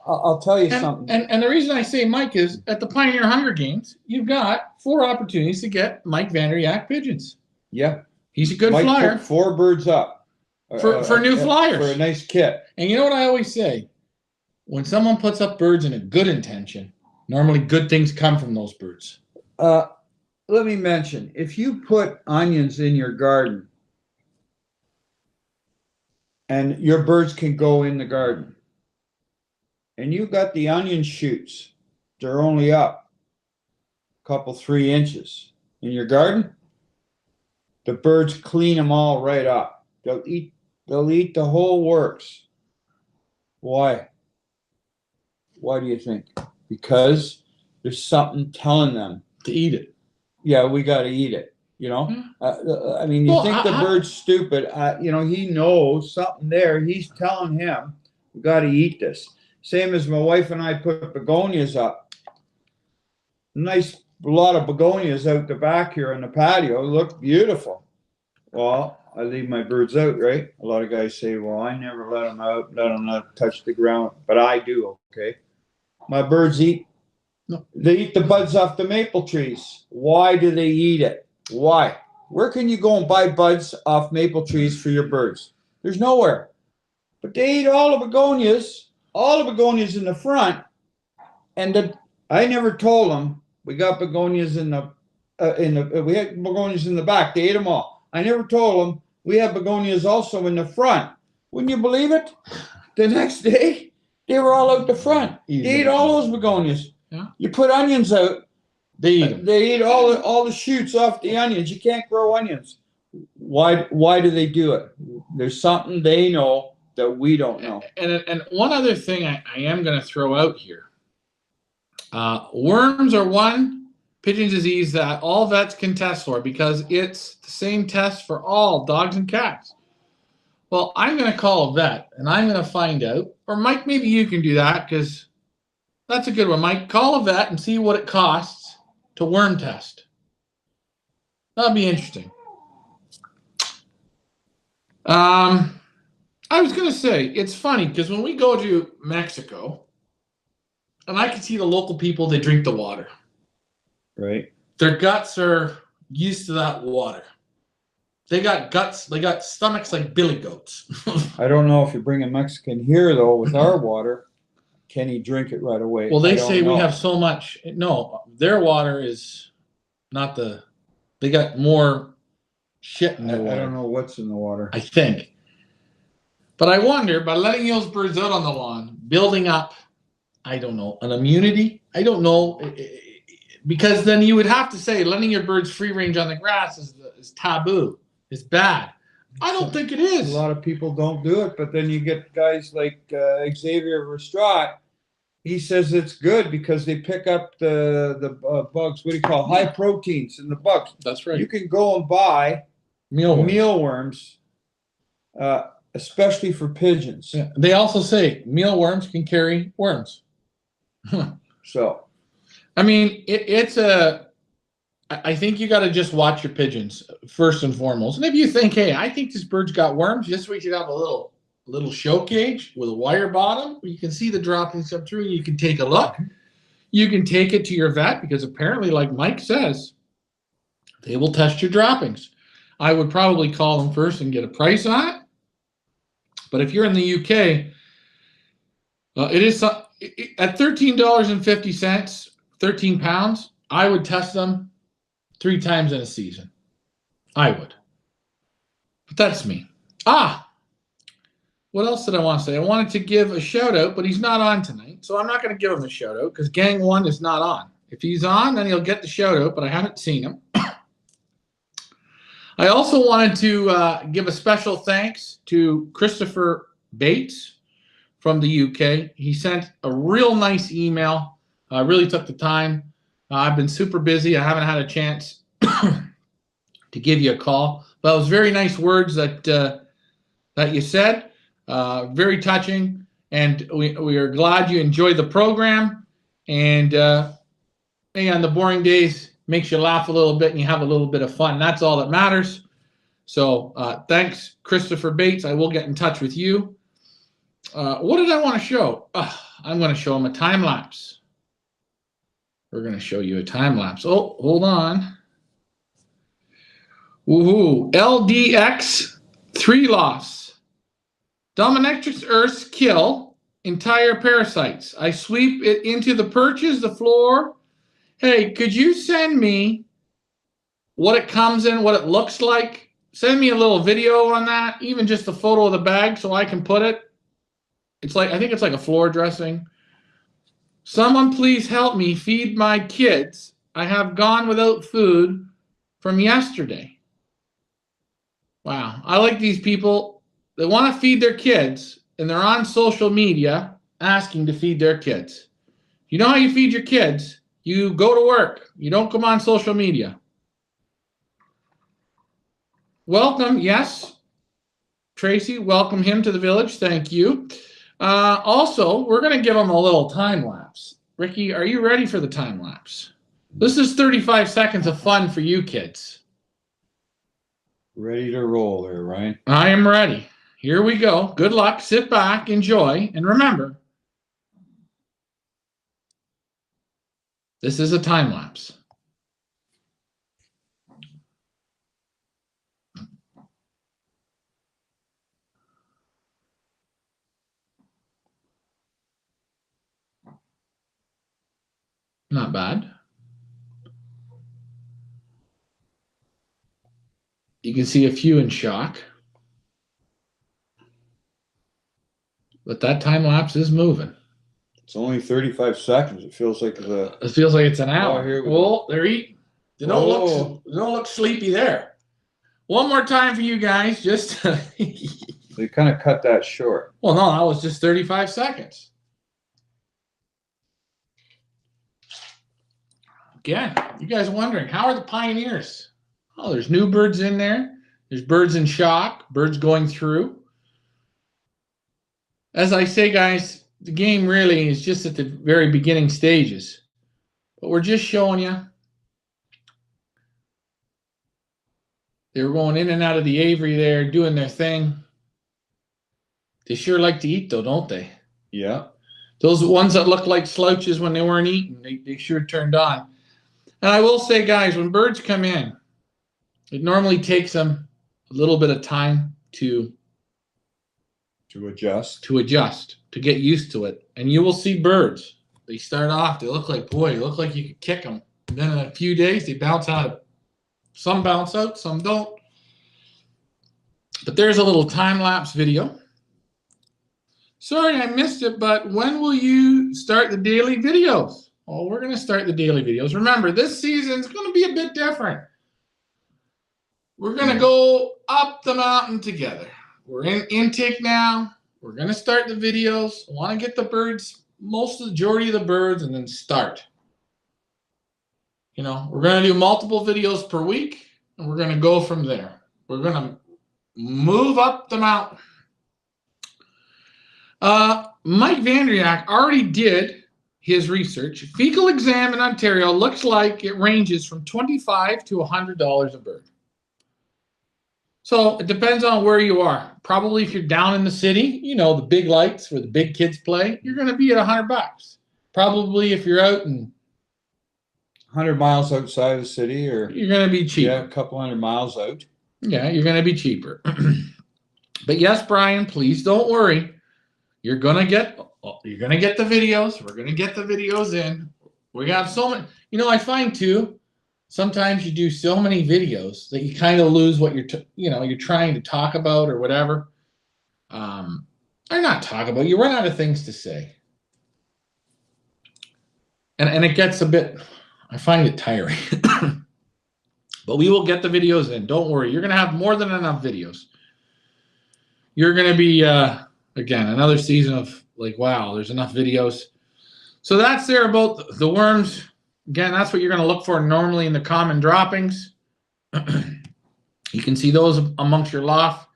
B: I'll tell you something.
A: And the reason I say Mike is at the Pioneer Hunger Games, you've got 4 opportunities to get Mike Vanderyak pigeons.
B: Yeah.
A: He's a good
B: Mike
A: flyer.
B: Put 4 birds up.
A: For new flyers.
B: For a nice kit.
A: And you know what I always say? When someone puts up birds in a good intention, normally good things come from those birds.
B: Let me mention, if you put onions in your garden and your birds can go in the garden and you've got the onion shoots, they're only up a couple, 3 inches in your garden, the birds clean them all right up. They'll eat the whole works. Why? Why do you think? Because there's something telling them
A: to eat it.
B: Yeah, we got to eat it. You know, I mean, you think the bird's stupid? You know, he knows something there. He's telling him we got to eat this. Same as my wife and I put begonias up. Nice, a lot of begonias out the back here on the patio. Look beautiful. Well, I leave my birds out, right? A lot of guys say, well, I never let them out, let them not touch the ground, but I do, okay? My birds eat. No. They eat the buds off the maple trees. Why do they eat it? Why? Where can you go and buy buds off maple trees for your birds? There's nowhere. But they eat all the begonias in the front. And I never told them we got begonias we had begonias in the back. They ate them all. I never told them we have begonias also in the front. Wouldn't you believe it? The next day, they were all out the front. They ate all those begonias. Yeah. You put onions out, they eat them. They eat all the shoots off the onions. You can't grow onions. Why do they do it? There's something they know that we don't know.
A: And one other thing I am going to throw out here. Worms are one pigeon disease that all vets can test for because it's the same test for all dogs and cats. Well, I'm going to call a vet and I'm going to find out. Or Mike, maybe you can do that because that's a good one. Mike, call a vet and see what it costs to worm test. That'll be interesting. I was going to say, it's funny because when we go to Mexico, and I can see the local people, they drink the water.
B: Right.
A: Their guts are used to that water. They got guts, they got stomachs like billy goats.
B: I don't know if you bring a Mexican here, though, with our water. Can he drink it right away?
A: Well, they say we have so much. No, their water is not the. They got more shit in their water.
B: I don't know what's in the water.
A: I think. But I wonder, by letting those birds out on the lawn, building up, I don't know, an immunity? I don't know. Because then you would have to say letting your birds free range on the grass is taboo. It's bad. I don't think it is.
B: A lot of people don't do it, but then you get guys like Xavier Verstraet. he says it's good because they pick up the bugs. What do you call high proteins in the bugs?
A: That's right.
B: You can go and buy mealworms, especially for pigeons.
A: Yeah. They also say mealworms can carry worms.
B: So,
A: I mean, it's a. I think you got to just watch your pigeons first and foremost. And if you think, hey, I think this bird's got worms, just we should have a little show cage with a wire bottom. You can see the droppings come through. You can take a look. You can take it to your vet because apparently, like Mike says, they will test your droppings. I would probably call them first and get a price on it. But if you're in the UK, it is at $13.50, 13 pounds. I would test them 3 times in a season. I would. But that's me. What else did I want to say? I wanted to give a shout out, but he's not on tonight. So I'm not going to give him a shout out because Gang 1 is not on. If he's on, then he'll get the shout out, but I haven't seen him. I also wanted to give a special thanks to Christopher Bates from the UK. He sent a real nice email. Really took the time. I've been super busy. I haven't had a chance to give you a call. But it was very nice words that you said. Very touching. And we are glad you enjoyed the program. And hey, on the boring days, makes you laugh a little bit and you have a little bit of fun. That's all that matters. So thanks, Christopher Bates. I will get in touch with you. What did I want to show? I'm going to show him a time lapse. We're going to show you a time lapse. Oh, hold on. Woohoo. LDX 3 lofts. Dominatrix Earths kill entire parasites. I sweep it into the perches, the floor. Hey, could you send me what it comes in, what it looks like? Send me a little video on that, even just a photo of the bag so I can put it. It's like, I think it's like a floor dressing. Someone please help me feed my kids. I have gone without food from yesterday. Wow. I like these people that want to feed their kids and they're on social media asking to feed their kids. You know how you feed your kids? You go to work. You don't come on social media. Welcome. Yes. Tracy, welcome him to the village. Thank you. Also, we're going to give him a little time lapse. Ricky, are you ready for the time lapse? This is 35 seconds of fun for you kids.
B: Ready to roll there, Ryan.
A: I am ready. Here we go. Good luck. Sit back, enjoy, and remember, this is a time lapse. Not bad. You can see a few in shock. But that time lapse is moving.
B: It's only 35 seconds. It feels like
A: It feels like it's an hour.
B: Oh, here we
A: go. They're eating. They don't look sleepy there. One more time for you guys. Just
B: they kind of cut that short.
A: Well, no, that was just 35 seconds. Again, you guys are wondering, how are the pioneers? Oh, there's new birds in there. There's birds in shock, birds going through. As I say, guys, the game really is just at the very beginning stages. But we're just showing you. They were going in and out of the aviary there, doing their thing. They sure like to eat, though, don't they?
B: Yeah.
A: Those ones that look like slouches when they weren't eating, they sure turned on. And I will say, guys, when birds come in, it normally takes them a little bit of time to
B: adjust,
A: to get used to it. And you will see birds. They start off, they look like, boy, they look like you could kick them. And then in a few days, they bounce out. Some bounce out, some don't. But there's a little time-lapse video. Sorry I missed it, but when will you start the daily videos? Oh, we're going to start the daily videos. Remember, this season's going to be a bit different. We're going to go up the mountain together. We're in intake now. We're going to start the videos. I want to get the birds most of the majority of the birds and then start. You know, we're going to do multiple videos per week, and we're going to go from there. We're going to move up the mountain. Mike Vandriak already did his research. Fecal exam in Ontario looks like it ranges from $25 to $100 a bird. So it depends on where you are. Probably if you're down in the city, you know, the big lights where the big kids play, you're going to be at $100. Probably if you're out in
B: 100 miles outside of the city, or
A: you're going to be cheaper.
B: Yeah, a couple hundred miles out.
A: Yeah, you're going to be cheaper. But yes, Brian, please don't worry. You're going to get the videos. We're going to get the videos in. We got so many. You know, I find too, sometimes you do so many videos that you kind of lose what you're trying to talk about or whatever. Or not talk about. You run out of things to say. And it gets a bit, I find it tiring. But we will get the videos in. Don't worry. You're going to have more than enough videos. You're going to be, again, another season of like, wow, there's enough videos. So that's there about the worms. Again, that's what you're going to look for normally in the common droppings. You can see those amongst your loft.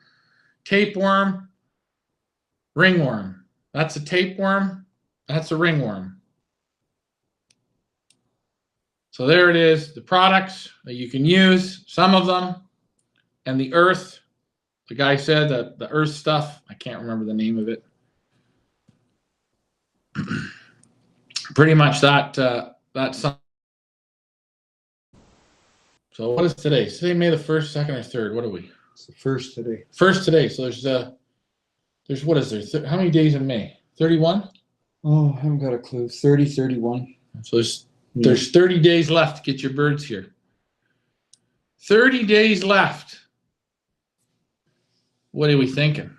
A: Tapeworm, ringworm. That's a tapeworm. That's a ringworm. So there it is, the products that you can use, some of them, and the earth. The guy said that the earth stuff, I can't remember the name of it. Pretty much that's something. So what is today? Today, May the 1st, 2nd, or 3rd? What are we?
B: It's the first today.
A: First today. So there's what is there? How many days in May? 31?
B: Oh, I haven't got a clue. 30, 31.
A: So there's 30 days left to get your birds here. 30 days left. What are we thinking?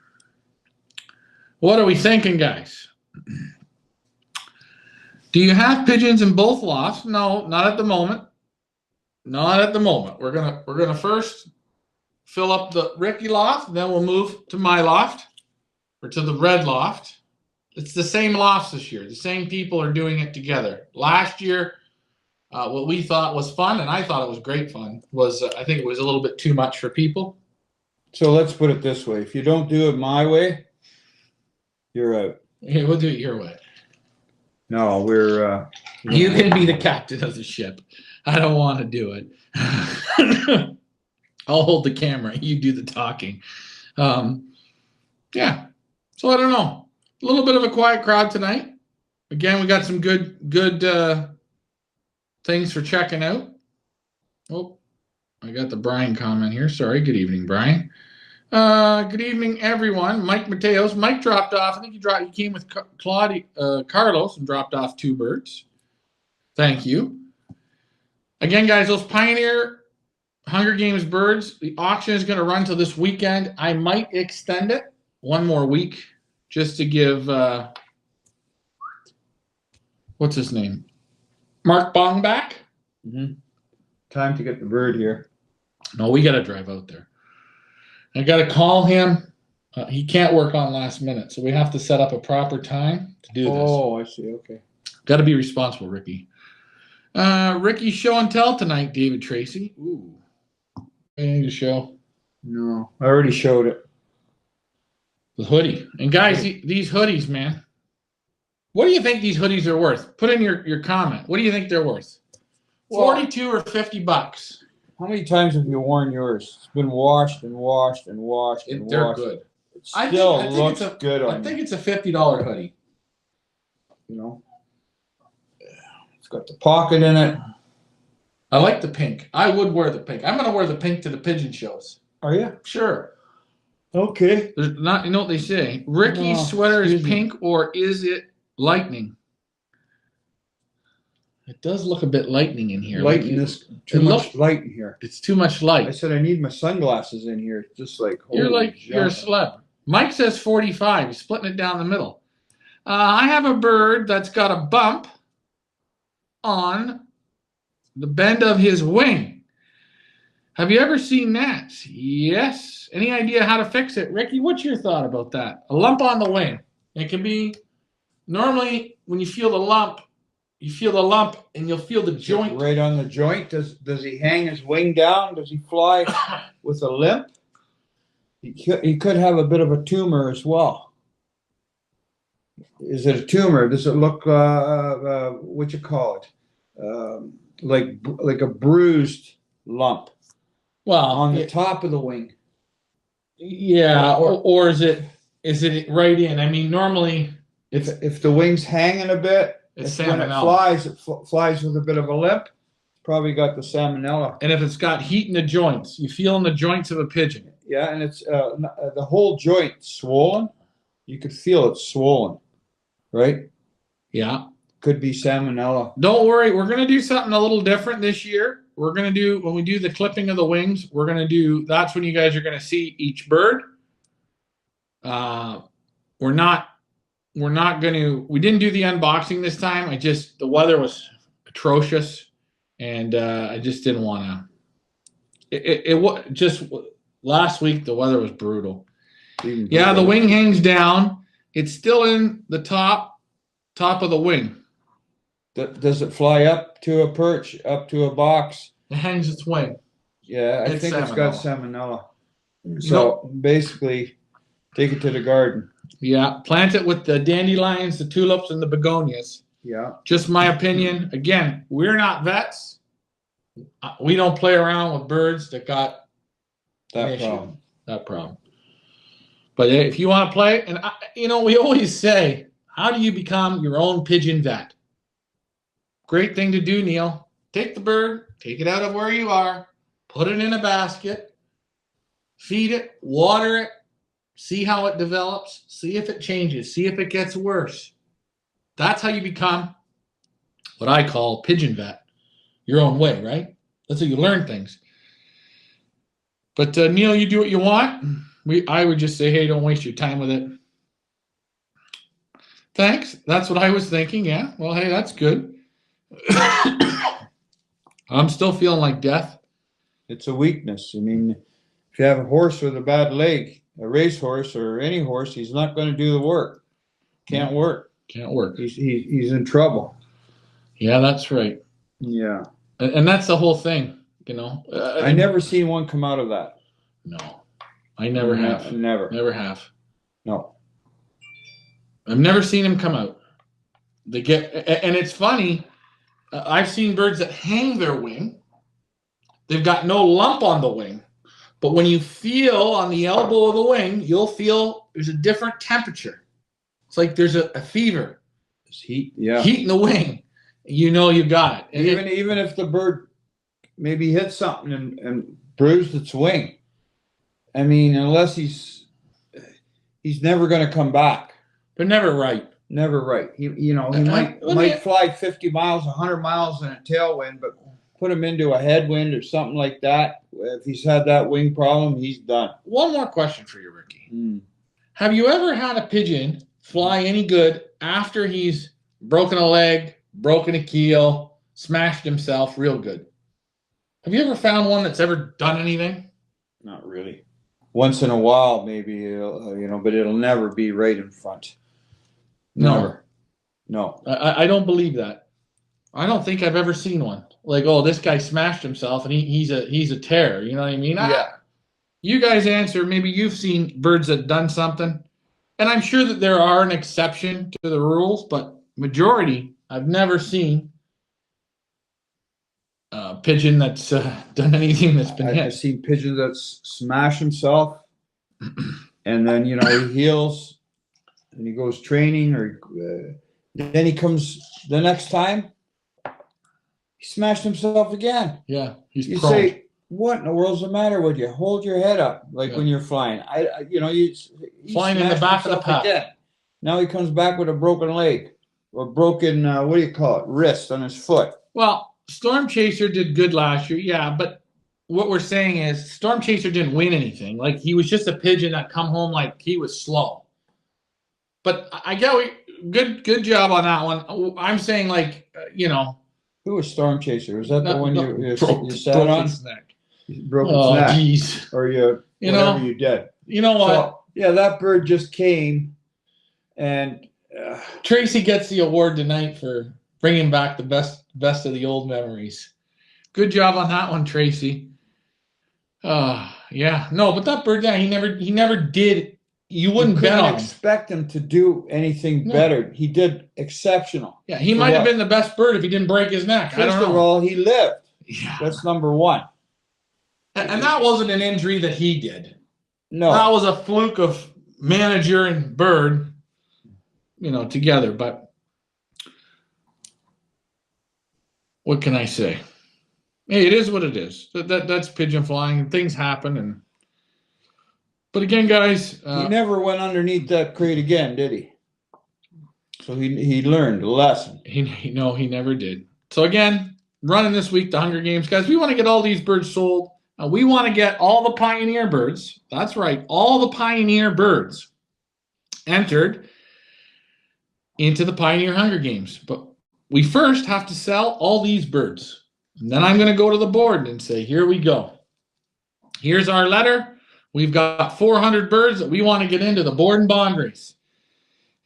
A: What are we thinking, guys? Do you have pigeons in both lofts? No, not at the moment. Not at the moment. We're gonna first fill up the Ricky loft, then we'll move to my loft or to the red loft. It's the same lofts this year. The same people are doing it together. Last year, what we thought was fun, and I thought it was great fun, was I think it was a little bit too much for people.
B: So let's put it this way. If you don't do it my way, you're out.
A: Yeah, we'll do it your way.
B: No, we're...
A: You can be the captain of the ship. I don't want to do it. I'll hold the camera. You do the talking. Yeah. So I don't know. A little bit of a quiet crowd tonight. Again, we got some good things for checking out. Oh, I got the Brian comment here. Sorry. Good evening, Brian. Good evening, everyone. Mike Mateos. Mike dropped off. I think he came with Carlos and dropped off 2 birds. Thank you. Again, guys, those Pioneer Hunger Games birds, the auction is going to run till this weekend. I might extend it one more week just to give, what's his name? Mark Bong back?
B: Mm-hmm. Time to get the bird here.
A: No, we got to drive out there. I got to call him. He can't work on last minute, so we have to set up a proper time to do this.
B: Oh, I see. Okay.
A: Got to be responsible, Ricky. Ricky show and tell tonight, David Tracy. Ooh. Anything to show?
B: No, I already showed it.
A: The hoodie. And guys, these hoodies, man. What do you think these hoodies are worth? Put in your comment. What do you think they're worth?
B: Well,
A: 42 or 50 bucks.
B: How many times have you worn yours? It's been washed and washed and washed and
A: They're
B: washed.
A: good.
B: It still looks good on
A: I think it's a $50 hoodie.
B: You know? It's got the pocket in it.
A: I like the pink. I would wear the pink. I'm going to wear the pink to the pigeon shows.
B: Are you?
A: Sure.
B: Okay.
A: There's not, you know what they say? Ricky's sweater is pink, or is it lightning? It does look a bit lightning in here.
B: Light in this. Too much light in here.
A: It's too much light.
B: I said I need my sunglasses in here. Just like
A: you're a celeb. Mike says 45. He's splitting it down the middle. I have a bird that's got a bump on the bend of his wing. Have you ever seen that? Yes. Any idea how to fix it? Ricky, what's your thought about that? A lump on the wing. It can be Normally, when you feel the lump and you'll feel the joint.
B: Right on the joint. Does he hang his wing down? Does he fly with a limp? He could have a bit of a tumor as well. Is it a tumor? Does it look what you call it? Like a bruised lump
A: Well,
B: on the top of the wing.
A: Yeah, or is it right in? I mean, normally
B: if the wing's hanging a bit,
A: it's
B: when it flies with a bit of a limp. Probably got the salmonella.
A: And if it's got heat in the joints, you feel in the joints of a pigeon.
B: Yeah, and it's the whole joint swollen. You could feel it swollen, right?
A: Yeah.
B: Could be salmonella.
A: Don't worry, we're going to do something a little different this year. We're going to do, when we do the clipping of the wings, we're going to do, that's when you guys are going to see each bird. We're not going to, we didn't do the unboxing this time. The weather was atrocious. And I just didn't want to. It was just last week. The weather was brutal. Yeah, the wing hangs down. It's still in the top of the wing.
B: Does it fly up to a perch, up to a box?
A: It hangs its wing.
B: Yeah, I think it's got salmonella. So basically, take it to the garden.
A: Yeah, plant it with the dandelions, the tulips, and the begonias.
B: Yeah. Just
A: my opinion. Again, we're not vets. We don't play around with birds that got
B: that problem.
A: But if you want to play, and we always say, how do you become your own pigeon vet? Great thing to do, Neil. Take the bird, take it out of where you are, put it in a basket, feed it, water it, see how it develops, see if it changes, see if it gets worse. That's how you become what I call pigeon vet, your own way, right? That's how you learn things. But Neil, you do what you want. I would just say, hey, don't waste your time with it. Thanks. That's what I was thinking. Yeah. Well, hey, that's good. I'm still feeling like death.
B: It's a weakness. I mean, if you have a horse with a bad leg, a racehorse or any horse, he's not going to do the work. Can't work.
A: Can't work.
B: He's in trouble.
A: Yeah, that's right.
B: Yeah.
A: And that's the whole thing,
B: I never seen one come out of that.
A: No. I never have.
B: Never
A: have.
B: No.
A: I've never seen them come out. And it's funny. I've seen birds that hang their wing. They've got no lump on the wing. But when you feel on the elbow of the wing, you'll feel there's a different temperature. It's like there's a fever.
B: There's heat. Yeah.
A: Heat in the wing. You got it. And
B: even if the bird maybe hit something and bruised its wing. I mean, unless he's never going to come back.
A: They're never right.
B: Never right. He might fly 50 miles, 100 miles in a tailwind, but put him into a headwind or something like that. If he's had that wing problem, he's done.
A: One more question for you, Ricky. Have you ever had a pigeon fly any good after he's broken a leg, broken a keel, smashed himself real good? Have you ever found one that's ever done anything?
B: Not really. Once in a while, maybe, but it'll never be right in front. Never. No.
A: I don't believe that. I don't think I've ever seen one. Like, oh, this guy smashed himself and he's a terror. You know what I mean?
B: Yeah.
A: You guys answer. Maybe you've seen birds that done something. And I'm sure that there are an exception to the rules, but majority, I've never seen a pigeon that's done anything that's been hit.
B: I've seen pigeons that smash himself and then, he heals and he goes training or then he comes the next time, he smashed himself again.
A: Yeah,
B: you prone. Say, what in the world's the matter with you? Hold your head up, when you're flying. He's
A: flying in the back of the pack.
B: Now he comes back with a broken leg or broken, wrist on his foot.
A: Well, Storm Chaser did good last year, yeah, but what we're saying is Storm Chaser didn't win anything. Like, he was just a pigeon that come home like he was slow. But I get good job on that one. I'm saying,
B: who was Storm Chaser? Was that the one you sat on?
A: His neck.
B: Broke his neck.
A: Geez.
B: Or you did.
A: You know what?
B: So, yeah, that bird just came and
A: Tracy gets the award tonight for bringing back the best of the old memories. Good job on that one, Tracy. Yeah, no, but that bird, yeah, he never did. You wouldn't bet on him.
B: Expect him to do anything better. He did exceptional.
A: Yeah, he might have been the best bird if he didn't break his neck. I don't know.
B: First of all, he lived.
A: Yeah,
B: that's number one.
A: And that wasn't an injury that he did.
B: No,
A: that was a fluke of manager and bird, together. But what can I say? Hey, it is what it is. That's pigeon flying, and things happen. But again, guys,
B: he never went underneath that crate again, did he? So he learned a lesson.
A: He never did. So again, running this week the Hunger Games, guys. We want to get all these birds sold. We want to get all the pioneer birds. That's right, all the pioneer birds entered into the Pioneer Hunger Games. But we first have to sell all these birds. And then I'm going to go to the board and say, here we go. Here's our letter. We've got 400 birds that we want to get into the board and bond race.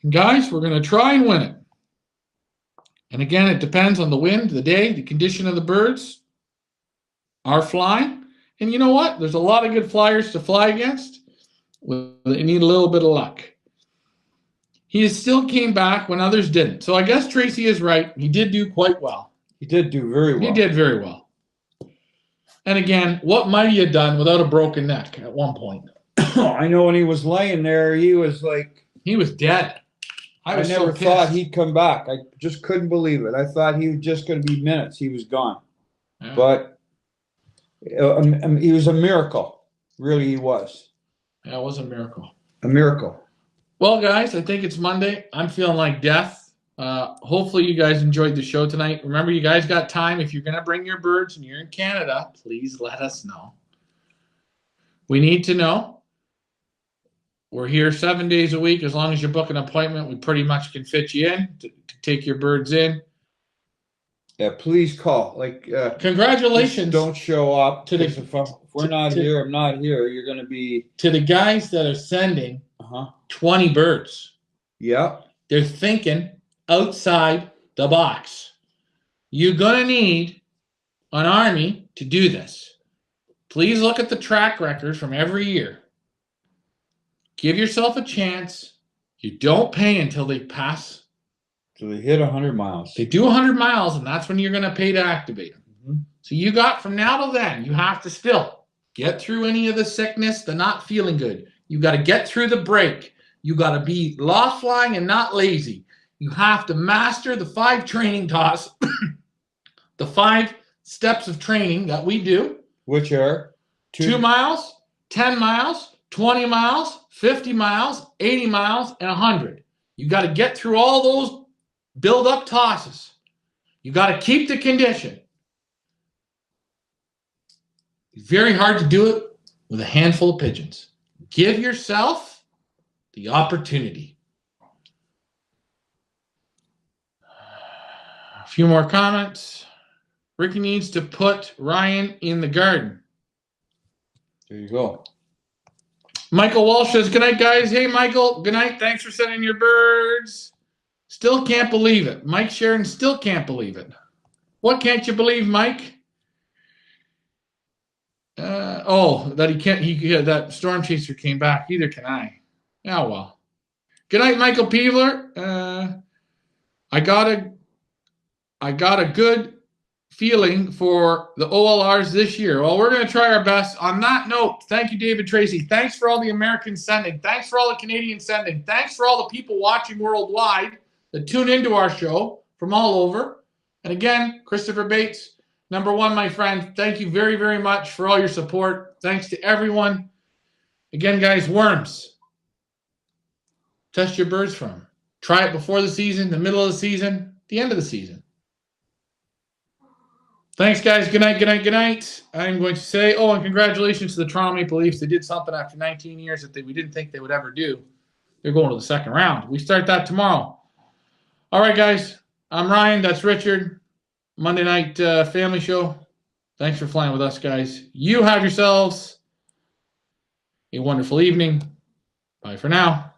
A: And guys, we're going to try and win it. And again, it depends on the wind, the day, the condition of the birds, our flying. And you know what? There's a lot of good flyers to fly against. We need a little bit of luck. He still came back when others didn't. So I guess Tracy is right. He did do quite well.
B: He did do very well.
A: He did very well. And again, what might he have done without a broken neck at one point?
B: I know when he was laying there, he was like...
A: He was dead.
B: I never thought he'd come back. I just couldn't believe it. I thought he was just going to be minutes. He was gone. Yeah. But he was a miracle. Really, he was.
A: Yeah, it was a miracle.
B: A miracle.
A: Well, guys, I think it's Monday. I'm feeling like death. Hopefully you guys enjoyed the show tonight. Remember, you guys got time. If you're going to bring your birds and you're in Canada, please let us know. We need to know. We're here 7 days a week. As long as you book an appointment, we pretty much can fit you in to take your birds in.
B: Yeah, please call.
A: Congratulations.
B: Don't show up. If we're not here, I'm not here. You're going to be...
A: To the guys that are sending 20 birds.
B: Yeah.
A: They're thinking outside the box. You're going to need an army to do this. Please look at the track record from every year. Give yourself a chance. You don't pay until they pass.
B: So they hit 100 miles.
A: They do 100 miles, and that's when you're going to pay to activate them. Mm-hmm. So you got from now till then, you have to still get through any of the sickness, the not feeling good. You got to get through the break. You got to be loft flying and not lazy. You have to master the 5 training toss, the 5 steps of training that we do.
B: Which are
A: 2 miles, 10 miles, 20 miles, 50 miles, 80 miles, and 100. You got to get through all those build-up tosses. You got to keep the condition. It's very hard to do it with a handful of pigeons. Give yourself the opportunity. A few more comments. Ricky needs to put Ryan in the garden.
B: There you go.
A: Michael Walsh says, good night, guys. Hey, Michael. Good night. Thanks for sending your birds. Still can't believe it. Mike Sheridan still can't believe it. What can't you believe, Mike? That he can't. That storm chaser came back. Either can I. Yeah, well. Good night, Michael Peevler. I got a good feeling for the OLRs this year. Well, we're going to try our best. On that note, thank you, David Tracy. Thanks for all the Americans sending. Thanks for all the Canadians sending. Thanks for all the people watching worldwide that tune into our show from all over. And again, Christopher Bates, number 1, my friend, thank you very, very much for all your support. Thanks to everyone. Again, guys, worms. Test your birds from them. Try it before the season, the middle of the season, the end of the season. Thanks, guys. Good night, good night, good night. I'm going to say, and congratulations to the Toronto Maple Leafs. They did something after 19 years that we didn't think they would ever do. They're going to the second round. We start that tomorrow. All right, guys. I'm Ryan. That's Richard. Monday night family show. Thanks for flying with us, guys. You have yourselves a wonderful evening. Bye for now.